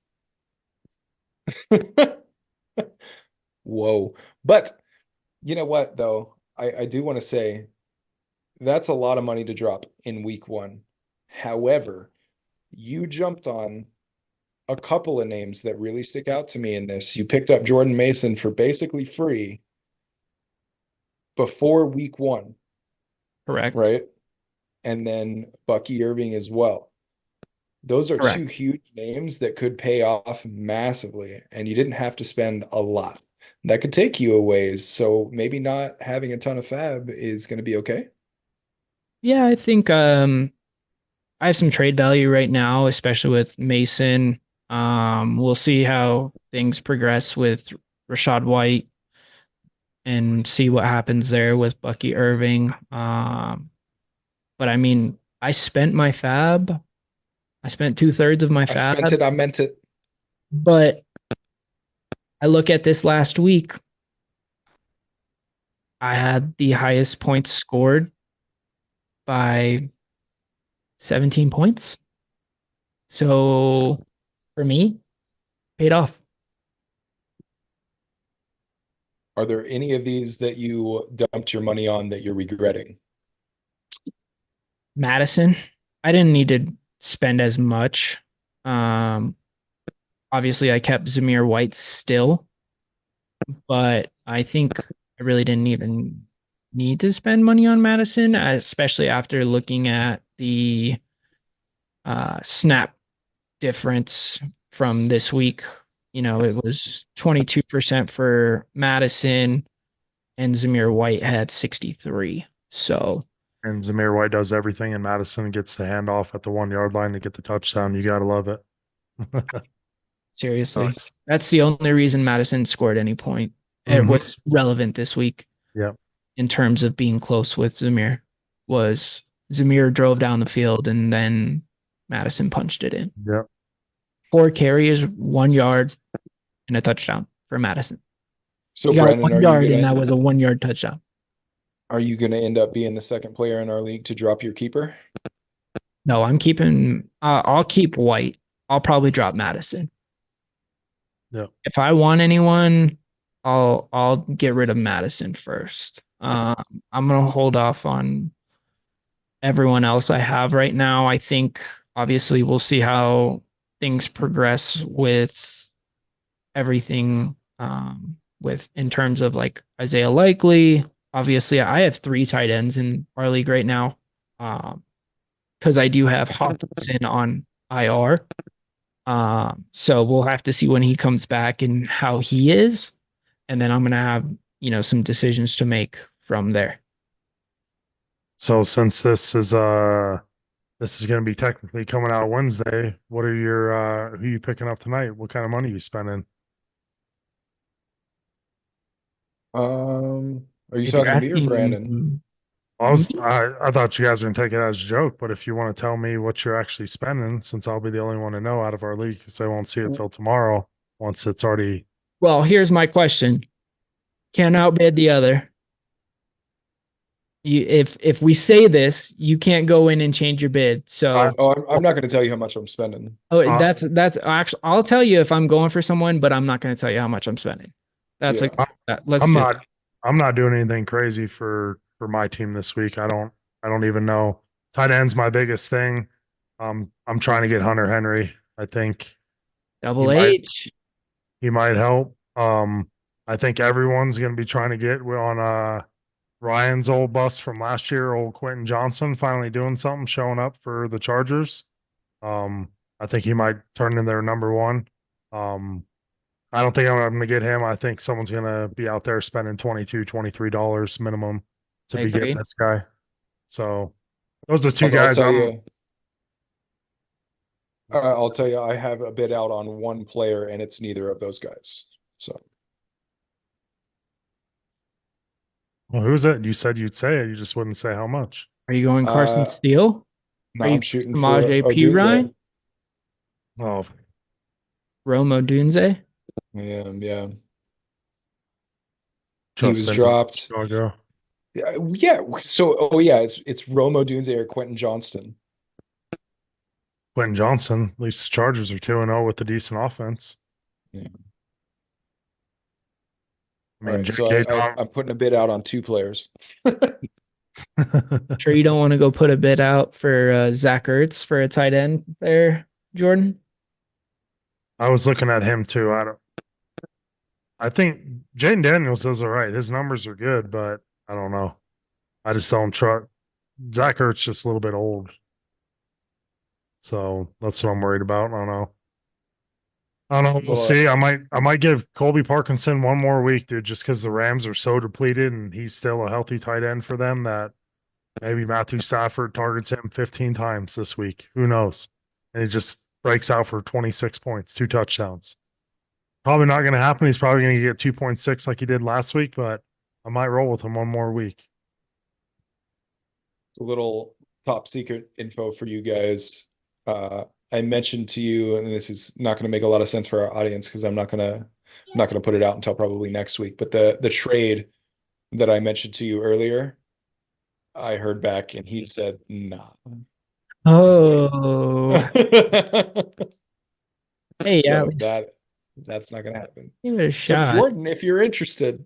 Whoa. But you know what, though? I do want to say that's a lot of money to drop in week 1. However, you jumped on a couple of names that really stick out to me in this. You picked up Jordan Mason for basically free before week 1, Correct. right? And then Bucky Irving as well. Those are Correct. 2 huge names that could pay off massively, and you didn't have to spend a lot. That could take you a ways, so maybe not having a ton of FAAB is going to be okay. Yeah, I think I have some trade value right now, especially with Mason. We'll see how things progress with Rashad White and see what happens there with Bucky Irving. But I mean, I spent my FAAB. I spent 2/3 of my I spent FAAB, it, I meant it. but I look at this last week. I had the highest points scored by 17 points. So for me, paid off. Are there any of these that you dumped your money on that you're regretting? Madison, I didn't need to spend as much. Obviously, I kept Zamir White still, but I think I really didn't even need to spend money on Madison, especially after looking at the snap difference from this week. You know, it was 22% for Madison, and Zamir White had 63. So And Zamir White does everything, and Madison gets the handoff at the 1 yard line to get the touchdown. You gotta love it. seriously, Nice. that's the only reason Madison scored any point. It Mhm. was relevant this week. Yep. In terms of being close with Zamir, was Zamir drove down the field and then Madison punched it in. Yep. 4 carries, 1 yard, and a touchdown for Madison. So He got Brandon, 1 yard, and that was a 1 yard touchdown. are you gonna end up being the second player in our league to drop your keeper? No, I'm keeping. I'll keep White. I'll probably drop Madison. Yep. If I want anyone, I'll get rid of Madison first. I'm gonna hold off on everyone else I have right now. I think obviously we'll see how things progress with everything with in terms of like Isaiah Likely. Obviously, I have 3 tight ends in our league right now. Because I do have Hawkinson on IR. So we'll have to see when he comes back and how he is. And then I'm gonna have, some decisions to make from there. So since this is going to be technically coming out Wednesday, what are your who you picking up tonight? What kind of money you spending? Are you If you're talking to me or Brandon? asking I thought you guys were going to take it as a joke, but if you want to tell me what you're actually spending, since I'll be the only one to know out of our league, because I won't see it till tomorrow once it's already. well, here's my question. Can't outbid the other. If we say this, you can't go in and change your bid. So I'm not going to tell you how much I'm spending. that's actually I'll tell you if I'm going for someone, but I'm not going to tell you how much I'm spending. That's Yeah. let's I'm just I'm not doing anything crazy for my team this week. I don't even know. Tight end's my biggest thing. I'm trying to get Hunter Henry. I think he double might H. he might help. I think everyone's going to be trying to get on Ryan's old bus from last year, old Quentin Johnson, finally doing something, showing up for the Chargers. I think he might turn in their number one. I don't think I'm going to get him. I think someone's going to be out there spending $22, $23 minimum to I be getting agree. this guy. So those are 2 Although guys. I'll tell you, I have a bid out on one player, and it's neither of those guys. So Well, who's it? You said you'd say it. You just wouldn't say how much. Are you going Carson Steele? no, Are you I'm shooting for Samaje Odunze. Perine? Oh, Rome Odunze? Yeah. He trust was in dropped. Chicago. Yeah. So, yeah, it's Rome Odunze or Quentin Johnston. Quentin Johnson. At least the Chargers are 2-0 with a decent offense. Yeah. I All mean, right, so I'm putting a bid out on 2 players. Sure you don't want to go put a bid out for Zach Ertz for a tight end there, Jordan? I was looking at him too. I think Jaden Daniels does all right. His numbers are good, but I don't know. I just don't trust. Zach Ertz just a little bit old. So that's what I'm worried about. I don't know. We'll see. I might give Colby Parkinson one more week, dude, just because the Rams are so depleted and he's still a healthy tight end for them that maybe Matthew Stafford targets him 15 times this week. Who knows? And he just breaks out for 26 points, 2 touchdowns. Probably not going to happen. He's probably going to get 2.6 like he did last week, but I might roll with him one more week. A little top secret info for you guys. I mentioned to you, and this is not going to make a lot of sense for our audience because I'm not going to put it out until probably next week. But the trade that I mentioned to you earlier, I heard back and he said, nah. Oh. Hey, So yeah, that's not gonna happen. give it a So shot. Jordan, if you're interested,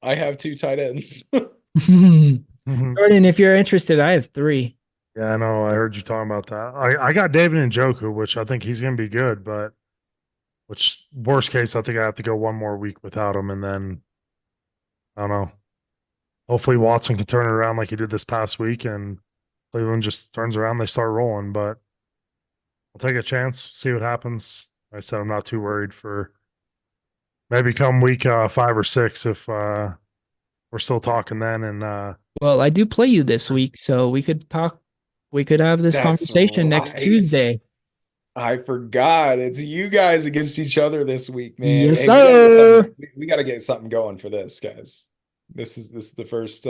I have 2 tight ends. Jordan, if you're interested, I have 3. Yeah, I know. I heard you talking about that. I got David Njoku, which I think he's going to be good, but which worst case, I think I have to go one more week without him, and then I don't know. Hopefully, Watson can turn it around like he did this past week, and Cleveland just turns around. They start rolling, but I'll take a chance, see what happens. I said I'm not too worried for maybe come week 5 or 6 if we're we're still talking then. And Well, I do play you this week, so we could talk. We could have this That's conversation next right. Tuesday. I forgot. It's you guys against each other this week, man. Yes, Hey, we gotta get sir. something. We gotta get something going for this, guys. This is the first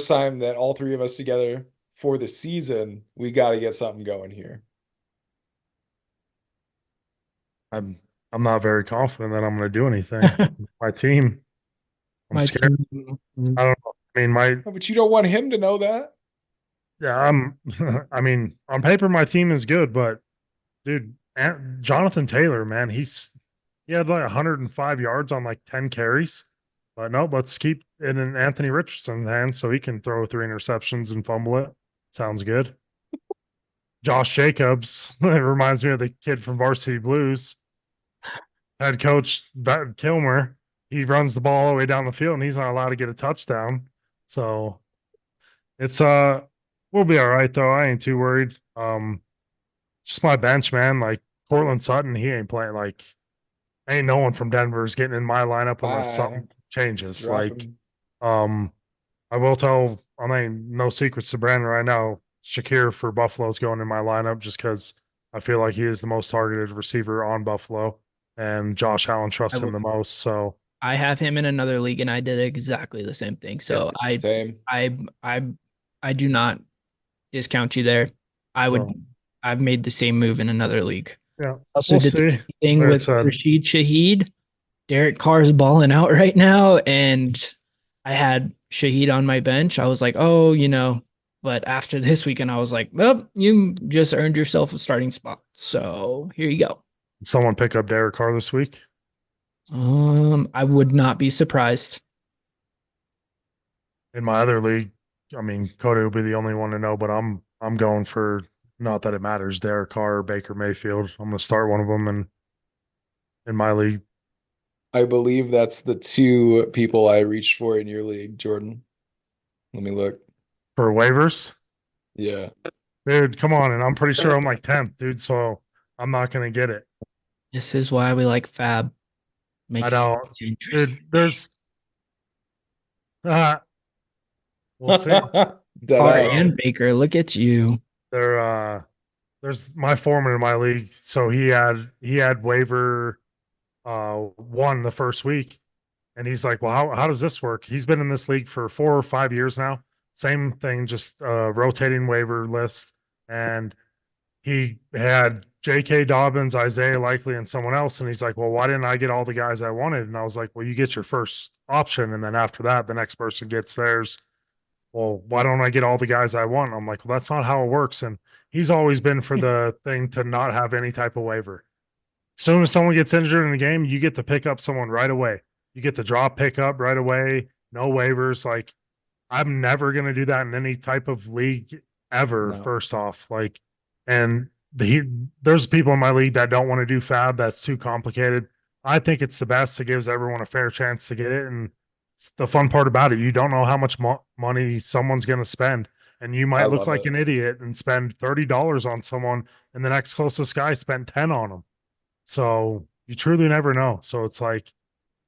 time that all three of us together for the season. We gotta get something going here. I'm not very confident that I'm going to do anything. My team, I'm My scared. team. I don't know. I mean, Oh, but you don't want him to know that. yeah, I mean, on paper, my team is good, but dude, Jonathan Taylor, man, he had like 105 yards on like 10 carries. But no, let's keep it in Anthony Richardson's hands so he can throw 3 interceptions and fumble it. Sounds good. Josh Jacobs, it reminds me of the kid from Varsity Blues. Head coach Kilmer, he runs the ball all the way down the field and he's not allowed to get a touchdown. So it's we'll be all right though. I ain't too worried. Just my bench, man. Like Cortland Sutton, he ain't playing. Like ain't no one from Denver is getting in my lineup unless something changes. Drop Like him. I will tell. I mean, no secrets to Brandon right now. Shakir for Buffalo's going in my lineup just because I feel like he is the most targeted receiver on Buffalo, and Josh Allen trusts him the most. So I have him in another league, and I did exactly the same thing. So Same. I do not discount you there. so, I've made the same move in another league. yeah, Also we'll did the see. same thing Like I with said, Rashid Shaheed. Derek Carr's balling out right now, and I had Shaheed on my bench. I was like, oh, but after this weekend, I was like, well, you just earned yourself a starting spot. So here you go. someone pick up Derek Carr this week. I would not be surprised. In my other league, I mean, Cody will be the only one to know, but I'm going for not that it matters, Derek Carr or Baker Mayfield. I'm going to start one of them in my league. I believe that's the two people I reached for in your league, Jordan. Let me look. For waivers. Yeah. Dude, come on. And I'm pretty sure I'm like 10th, dude. So I'm not going to get it. This is why we like FAAB. Makes I know. it interesting. Dude, there's, we'll see. Carr Deadass. and Baker, look at you. There's my foreman in my league. So he had waiver, one the first week. And he's like, well, how does this work? He's been in this league for 4 or 5 years now. Same thing, just rotating waiver list. And he had J.K. Dobbins, Isaiah Likely, and someone else. And he's like, well, why didn't I get all the guys I wanted? And I was like, well, you get your first option. And then after that, the next person gets theirs. Well, why don't I get all the guys I want? I'm like, well, that's not how it works. And he's always been for the thing to not have any type of waiver. As soon as someone gets injured in the game, you get to pick up someone right away. You get the drop pickup right away. No waivers. Like, I'm never going to do that in any type of league ever. No. First off, like, and there's people in my league that don't want to do FAAB. That's too complicated. I think it's the best. It gives everyone a fair chance to get it. And it's the fun part about it. You don't know how much money someone's going to spend. And you might look like an idiot and spend $30 on someone, and the next closest guy spent 10 on them. So you truly never know. So it's like,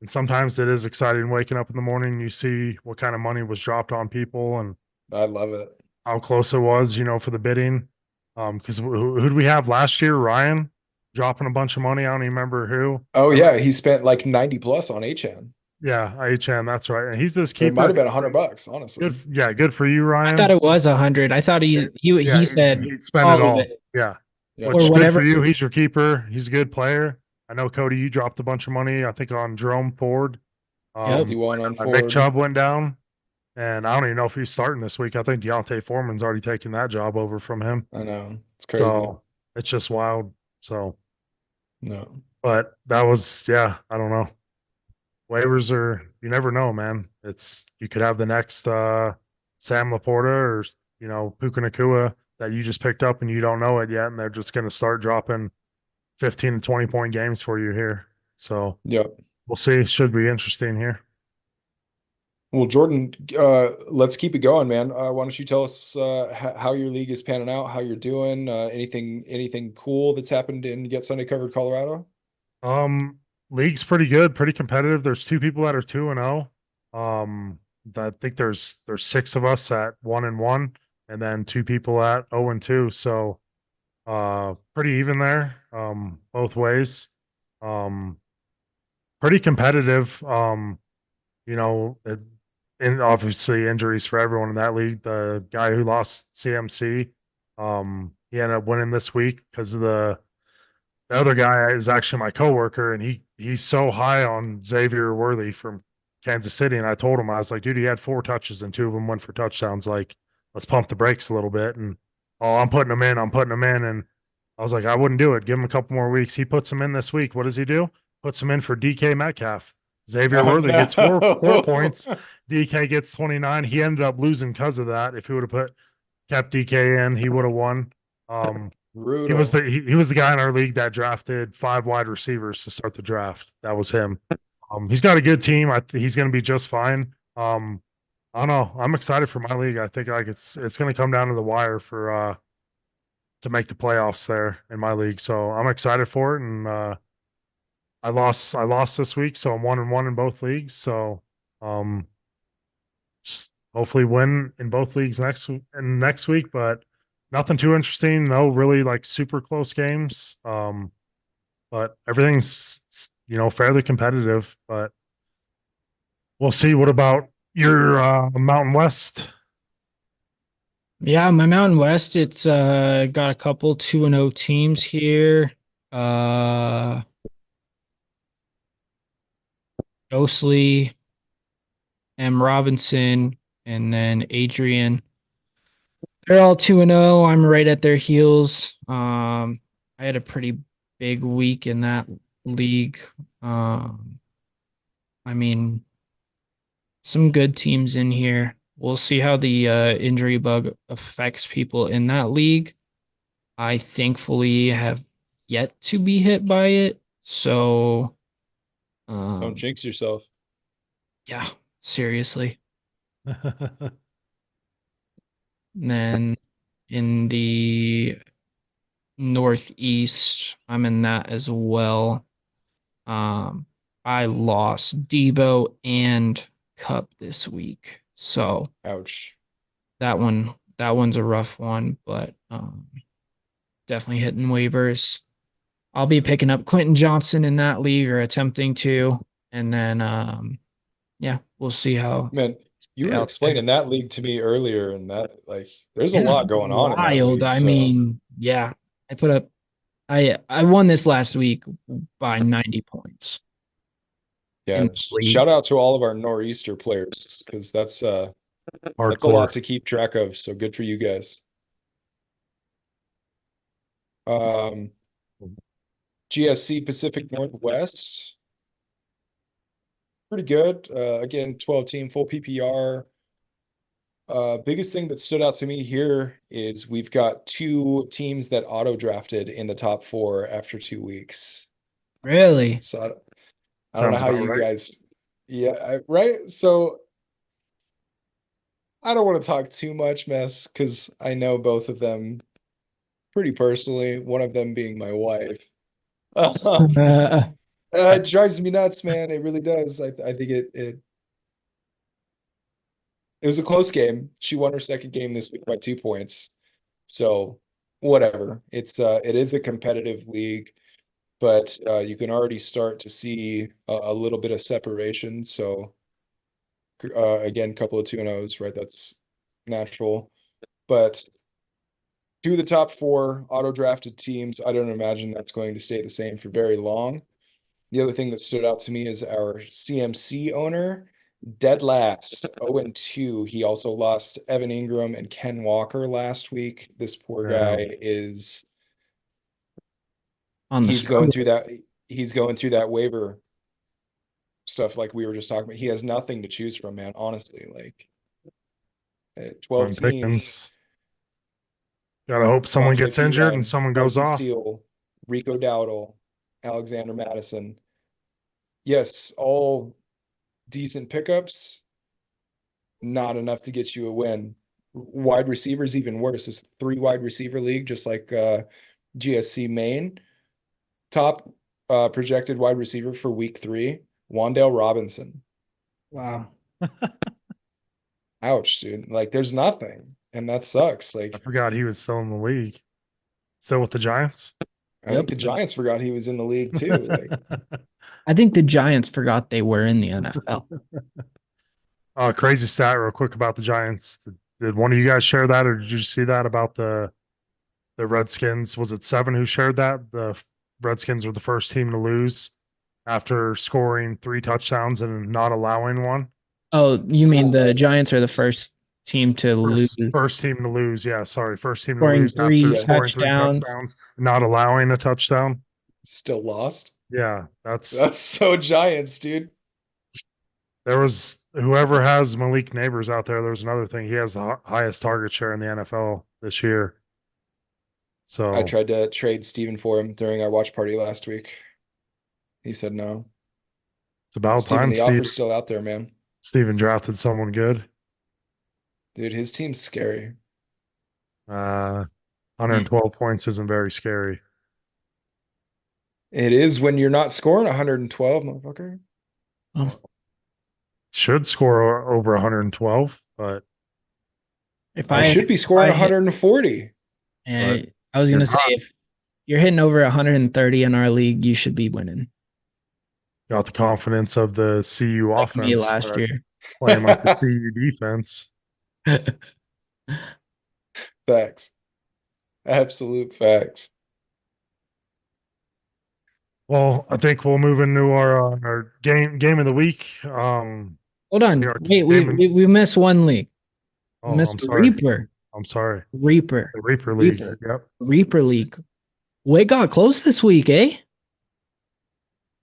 and sometimes it is exciting waking up in the morning. You see what kind of money was dropped on people and I love it. how close it was, for the bidding. Because who did we have last year? Ryan dropping a bunch of money. I don't even remember who. Oh yeah, he spent like 90 plus on HN. Yeah, HN, that's right. And he's this It keeper. might have been $100, honestly. Good for you, Ryan. I thought it was 100. I thought he said he'd spend all it all. of it. Yeah. Yeah. Which Or good whatever. for you. He's your keeper. He's a good player. I know, Cody, you dropped a bunch of money, I think, on Jerome Ford. 51 on Nick Ford. Chubb went down, and I don't even know if he's starting this week. I think Deontay Foreman's already taken that job over from him. I know. It's crazy. So it's just wild. So, no. but that was, I don't know. Waivers are, you never know, man. You could have the next Sam Laporta or, Puka Nacua that you just picked up and you don't know it yet. And they're just going to start dropping 15 to 20 point games for you here. So, Yep. We'll see. Should be interesting here. Well, Jordan, let's keep it going, man. Why don't you tell us how your league is panning out, how you're doing, anything cool that's happened in Get Sunday Covered Colorado? League's pretty good, pretty competitive. There's 2 people that are 2-0. I think there's 6 of us at 1-1, and then 2 people at 0-2. So pretty even there, both ways. Um, pretty competitive. You know, and obviously injuries for everyone in that league. The guy who lost CMC, he ended up winning this week because of the other guy is actually my coworker, and he's so high on Xavier Worthy from Kansas City. And I told him, I was like, dude, he had 4 touches and 2 of them went for touchdowns. Like, let's pump the brakes a little bit. And oh, I'm putting him in. I'm putting him in. And I was like, I wouldn't do it. Give him a couple more weeks. He puts him in this week. What does he do? Puts him in for DK Metcalf. Xavier Oh, Worthy gets 4 points. no. DK gets 29. He ended up losing because of that. If he would have kept DK in, he would have won. He was Brutal. he was the guy in our league that drafted 5 wide receivers to start the draft. That was him. He's got a good team. He's going to be just fine. I don't know. I'm excited for my league. I think like it's going to come down to the wire for to make the playoffs there in my league. So I'm excited for it. And I lost this week, so I'm 1-1 in both leagues. So um, just hopefully win in both leagues next week, but nothing too interesting. No really like super close games. But everything's fairly competitive. But we'll see. What about your Mountain West? Yeah, my Mountain West, it's got a couple 2-0 teams here. Ghostly, M. Robinson, and then Adrian. They're all 2-0. I'm right at their heels. I had a pretty big week in that league. I mean, some good teams in here. We'll see how the injury bug affects people in that league. I thankfully have yet to be hit by it. So, Don't jinx yourself. yeah, seriously. And then in the Northeast, I'm in that as well. I lost Debo and Cup this week. So Ouch. that one's a rough one, but definitely hitting waivers. I'll be picking up Quentin Johnson in that league or attempting to. And then yeah, we'll see how Man, you were out there. explaining that league to me earlier, and that like there's a It's lot going on in that wild. league. I So mean, yeah. I won this last week by 90 points yeah, in this league. shout out to all of our nor'easter players because that's a lot Hardcore. to keep track of. So good for you guys. Um, GSC Pacific Northwest, pretty good. Again, 12 team full PPR. Biggest thing that stood out to me here is we've got 2 teams that auto drafted in the top 4 after 2 weeks. Really? So I don't know Sounds how about you right. guys, yeah, right. So I don't want to talk too much mess because I know both of them pretty personally. One of them being my wife. Um, Uh, it drives me nuts, man. It really does. I think it was a close game. She won her second game this week by 2 points. So whatever. It is a competitive league, but you can already start to see a little bit of separation. So again, couple of 2-0s, right? That's natural. But 2 of the top 4 auto drafted teams, I don't imagine that's going to stay the same for very long. The other thing that stood out to me is our CMC owner, dead last, 0-2. He also lost Evan Ingram and Ken Walker last week. This poor Yeah. guy is on the he's going struggle. through that he's going through that waiver stuff like we were just talking about. He has nothing to choose from, man, honestly. Like 12 Slim teams, Pickens. Gotta hope someone Quandre gets injured and P. someone goes Bryson off. Steele, Rico Dowdle, Alexander Madison. Yes, all decent pickups, not enough to get you a win. Wide receivers even worse. It's a 3 wide receiver league, just like GSC Maine. Top projected wide receiver for week 3, Wandale Robinson. Wow. Ouch, dude. Like there's nothing. And that sucks. I Like forgot he was still in the league. Still with the Giants? I think the Giants forgot he was in the league too. Like I think the Giants forgot they were in the NFL. Crazy stat real quick about the Giants. Did one of you guys share that, or did you see that about the Redskins? Was it Seven who shared that? The Redskins were the first team to lose after scoring 3 touchdowns and not allowing one. Oh, you mean the Giants are the first team to lose, First team to lose. Yeah, sorry. First team to scoring lose after three scoring 3 touchdowns. touchdowns, not allowing a touchdown. still lost. Yeah, that's That's so Giants, dude. there was whoever has Malik Neighbors out there. There's another thing. He has the highest target share in the NFL this year. So I tried to trade Steven for him during our watch party last week. He said no. it's about Steven, time the offer's still out there, man. Steven drafted someone good. Dude, his team's scary. 112 points isn't very scary. It is when you're not scoring 112, motherfucker. Oh, Should score over 112, but if I should be scoring if I hit- 140. and I was you're gonna say not. if you're hitting over 130 in our league, you should be winning. got the confidence of the CU Like me offense, last but year. playing like the CU defense. Facts. Absolute facts. Well, I think we'll move into our game of the week. Hold on. Our Wait, game we missed one league. We oh, missed I'm the sorry. Reaper. I'm sorry. Reaper. The Reaper League. Reaper. Yep. Reaper League. Wait, got close this week, eh?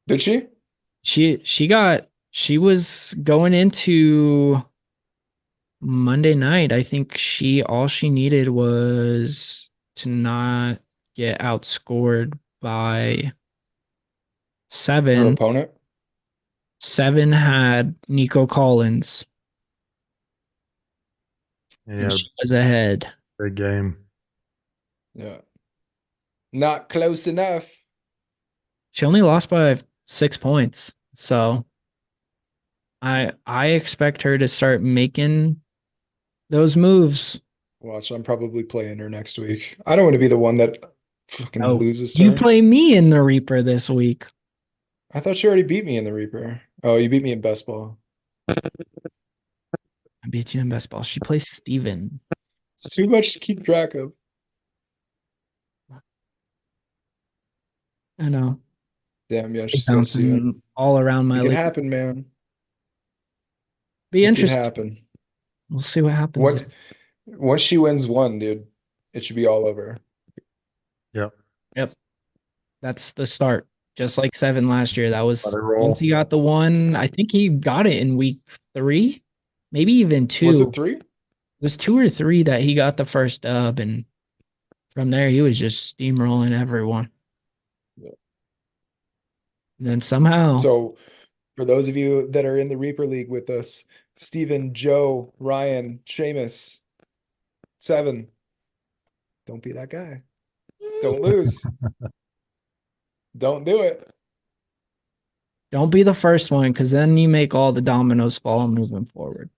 Did she? She was going into Monday night. I think all she needed was to not get outscored by Her 7. opponent? 7 had Nico Collins. Yeah, And she was ahead. big game. Yeah. Not close enough. She only lost by 6 points. So I expect her to start making those moves. Watch, I'm probably playing her next week. I don't want to be the one that fucking Oh, loses to you her. play me in the Reaper this week. I thought she already beat me in the Reaper. Oh, you beat me in best ball. I beat you in best ball. She plays Steven. It's too much to keep track of. I know. Damn, yeah, she's so Bouncing Steven. all around my It can league. happen, man. Be It can interesting. happen. We'll see what happens. What once she wins one, dude, it should be all over. Yep. Yep. That's the start. Just like 7 last year. That was Let it roll. once he got the one. I think he got it in week 3, maybe even 2. Was it 3? It was 2 or 3 that he got the first dub, and from there he was just steamrolling everyone. Yeah. And then somehow So for those of you that are in the Reaper League with us, Steven, Joe, Ryan, Seamus, 7. Don't be that guy. Don't lose. Don't do it. don't be the first one, because then you make all the dominoes fall moving forward.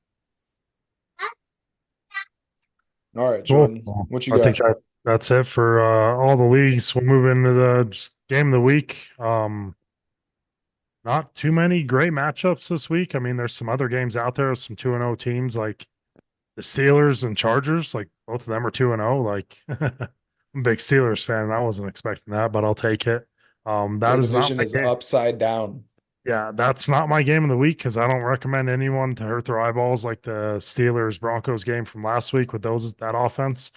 All right, Cool. Jordan. What you I got? think that's it for all the leagues. We'll move into the game of the week. Not too many great matchups this week. I mean, there's some other games out there, some 2-0 teams like the Steelers and Chargers. Like both of them are 2-0. Like I'm a big Steelers fan, and I wasn't expecting that, but I'll take it. That Their is not division my is game. upside down. Yeah, that's not my game of the week because I don't recommend anyone to hurt their eyeballs like the Steelers Broncos game from last week with that offense.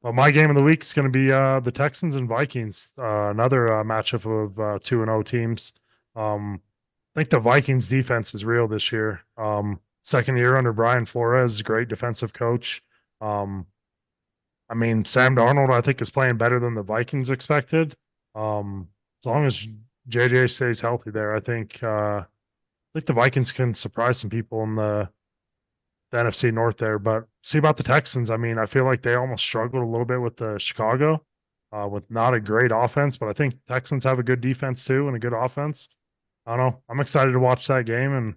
But my game of the week is going to be the Texans and Vikings, another matchup of 2-0 teams. I think the Vikings defense is real this year. Second year under Brian Flores, great defensive coach. I mean, Sam Darnold, I think, is playing better than the Vikings expected. As long as JJ stays healthy there, I think the Vikings can surprise some people in the NFC North there. But see about the Texans, I mean, I feel like they almost struggled a little bit with the Chicago with not a great offense, but I think Texans have a good defense too and a good offense. I don't know. I'm excited to watch that game, and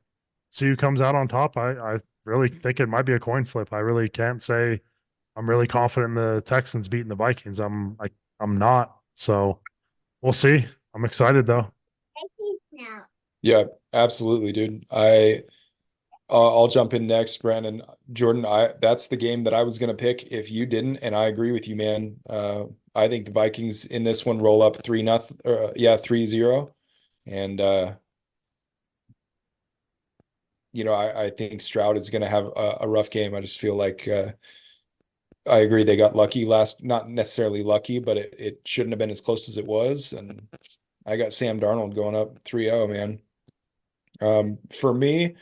see who comes out on top. I really think it might be a coin flip. I really can't say I'm really confident in the Texans beating the Vikings. I'm not. So we'll see. I'm excited though. Yeah, absolutely, dude. I'll jump in next, Brandon. Jordan, that's the game that I was gonna pick if you didn't, and I agree with you, man. I think the Vikings in this one roll up 3-0, 3-0. And I think Stroud is gonna have a rough game. I just feel like I agree they got lucky last, not necessarily lucky, but it shouldn't have been as close as it was. And I got Sam Darnold going up 3-0, man. For me,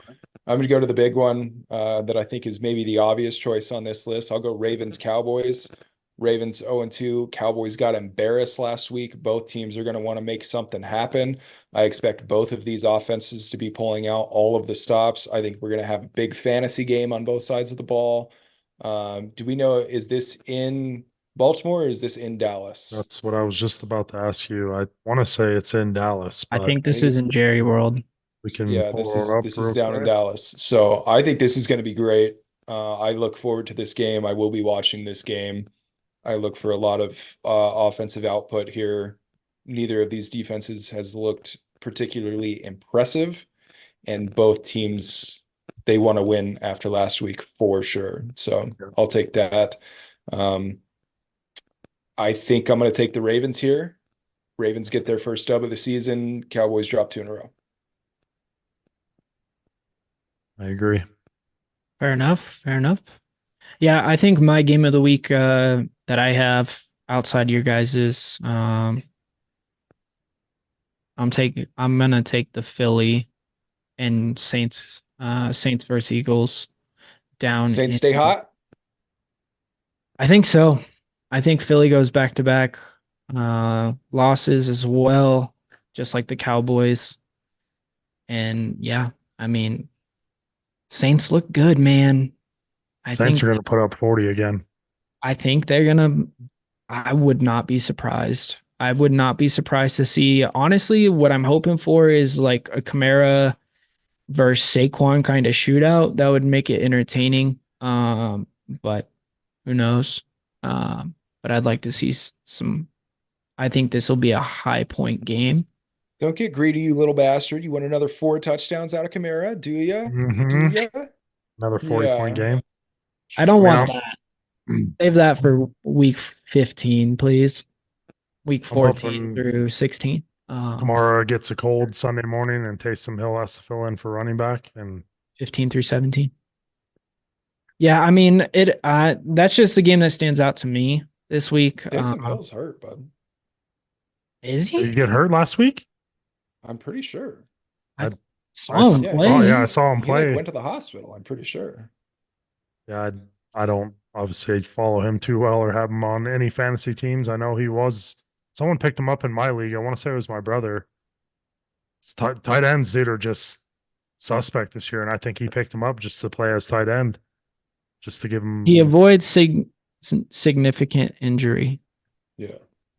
I'm going to go to the big one that I think is maybe the obvious choice on this list. I'll go Ravens Cowboys. Ravens 0-2. Cowboys got embarrassed last week. Both teams are going to want to make something happen. I expect both of these offenses to be pulling out all of the stops. I think we're going to have a big fantasy game on both sides of the ball. Do we know, is this in Baltimore or is this in Dallas? That's what I was just about to ask you. I want to say it's in Dallas, I but think this think is in Jerry World. we can Yeah, pull it up this is real down in quick. Dallas. So I think this is going to be great. I look forward to this game. I will be watching this game. I look for a lot of offensive output here. Neither of these defenses has looked particularly impressive, and both teams, they want to win after last week for sure. So I'll take that. I think I'm going to take the Ravens here. Ravens get their first dub of the season. Cowboys drop 2 in a row. I agree. Fair enough. Fair enough. Yeah, I think my game of the week that I have outside your guys's, I'm gonna take the Philly and Saints versus Eagles down Saints in. stay hot. I think so. I think Philly goes back to back losses as well, just like the Cowboys. And yeah, I mean, Saints look good, man. I Saints think are going to put up 40 again. I think they're gonna. I would not be surprised. I would not be surprised to see. Honestly, what I'm hoping for is like a Kamara versus Saquon kind of shootout. That would make it entertaining. But who knows? But I'd like to see some. I think this will be a high point game. Don't get greedy, you little bastard. You want another 4 touchdowns out of Kamara, do you? Do Mm-hmm. you? Another 40-point Yeah. game. I don't I mean, want that. Save that for week 15, please. Week I'm 14 hoping through 16. Kamara gets a cold Sunday morning and Taysom Hill has to fill in for running back. And 15 through 17. Yeah, I mean it. That's just the game that stands out to me this week. Taysom Hill's hurt, bud. Is did he he? get hurt last week? I'm pretty sure. I I saw him Yeah, play. I saw him he like play. went to the hospital, I'm pretty sure. Yeah, I don't obviously follow him too well or have him on any fantasy teams. I know he was. Someone picked him up in my league. I want to say it was my brother. Tight ends, dude, are just suspect this year, and I think he picked him up just to play as tight end, just to give him. He avoids significant injury. Yeah,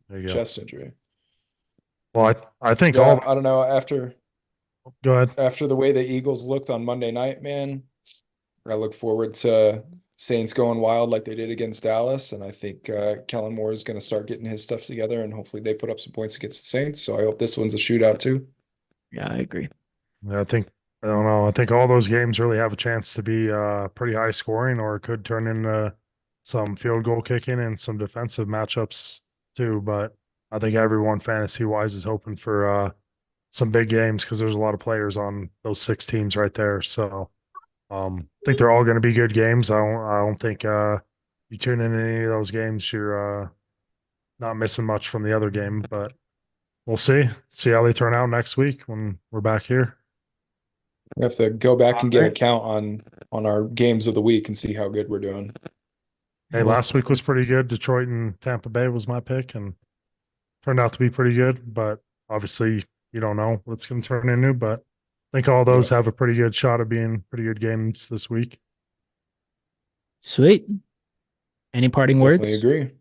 There you go. chest injury. Well, I think Yeah, all. I don't know. After Go ahead. the way the Eagles looked on Monday night, man, I look forward to Saints going wild like they did against Dallas, and I think Kellen Moore is going to start getting his stuff together, and hopefully they put up some points against the Saints. So I hope this one's a shootout too. Yeah, I agree. Yeah, I don't know. I think all those games really have a chance to be pretty high scoring, or it could turn into some field goal kicking and some defensive matchups too. But I think everyone fantasy wise is hoping for some big games because there's a lot of players on those 6 teams right there. So I think they're all going to be good games. I don't think you tune in any of those games, you're not missing much from the other game. But we'll see how they turn out next week when we're back here. We have to go back and get a Alright. count on our games of the week and see how good we're doing. Hey, Well, last week was pretty good. Detroit and Tampa Bay was my pick and turned out to be pretty good. But obviously, you don't know what it's going to turn into. But I think all those have a pretty good shot of being pretty good games this week. sweet. Any parting Definitely words? agree.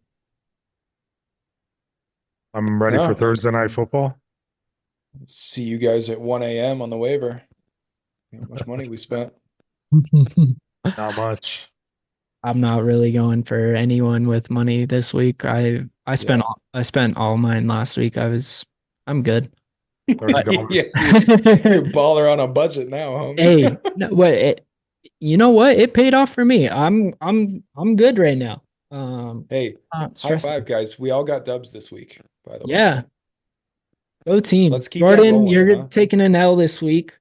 I'm ready No. for Thursday night football. See you guys at 1 a.m. on the waiver. How much money we spent? Not much. I'm not really going for anyone with money this week. I spent I spent all mine last week. I'm good. Yes, $30. you're a baller on a budget now, homie. Hey, no, you know what? It paid off for me. I'm good right now. Hey, not high stressing. five, guys. We all got dubs this week, by the way. Yeah. Go team. Let's keep that Jordan, rolling, you're huh? taking an L this week.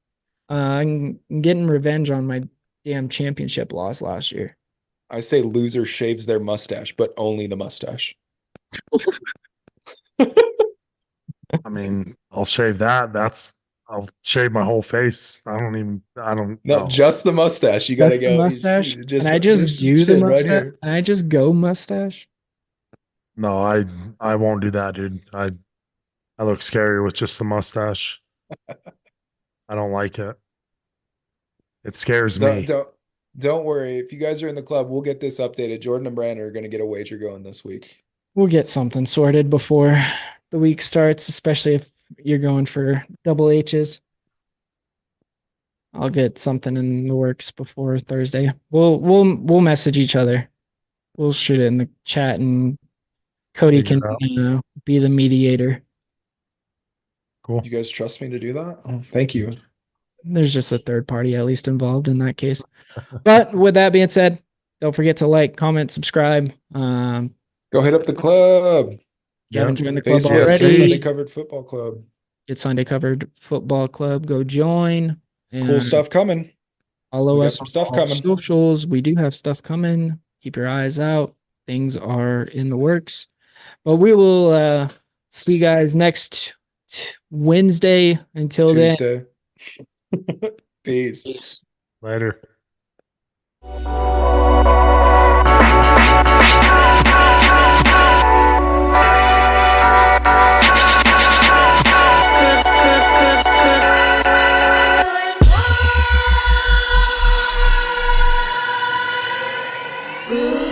I'm getting revenge on my damn championship loss last year. I say loser shaves their mustache, but only the mustache. I mean, I'll shave that. I'll shave my whole face. I don't No, know. just the mustache. You gotta Just the go. mustache. Just Can I just this do the chin right mustache? here. Can I just go mustache? No, I won't do that, dude. I look scary with just the mustache. I don't like it. It scares me. Don't worry. If you guys are in the club, we'll get this updated. Jordan and Brandon are gonna get a wager going this week. We'll get something sorted before the week starts, especially if you're going for double H's. I'll get something in the works before Thursday. We'll message each other. We'll shoot it in the chat, and Cody Figure can it out. be the mediator. Cool. You guys trust me to do that? Oh, thank you. There's just a third party at least involved in that case. But with that being said, don't forget to like, comment, subscribe. Go hit up the club. If you haven't Yep. joined the club Facebook, already. Sunday Covered Football Club. Get Sunday Covered Football Club. Go join. Cool And stuff coming. follow We got us some on stuff all coming. socials. We do have stuff coming. Keep your eyes out. Things are in the works. But we will see you guys next Wednesday. Until Tuesday. Peace. then, peace. Later. Ooh.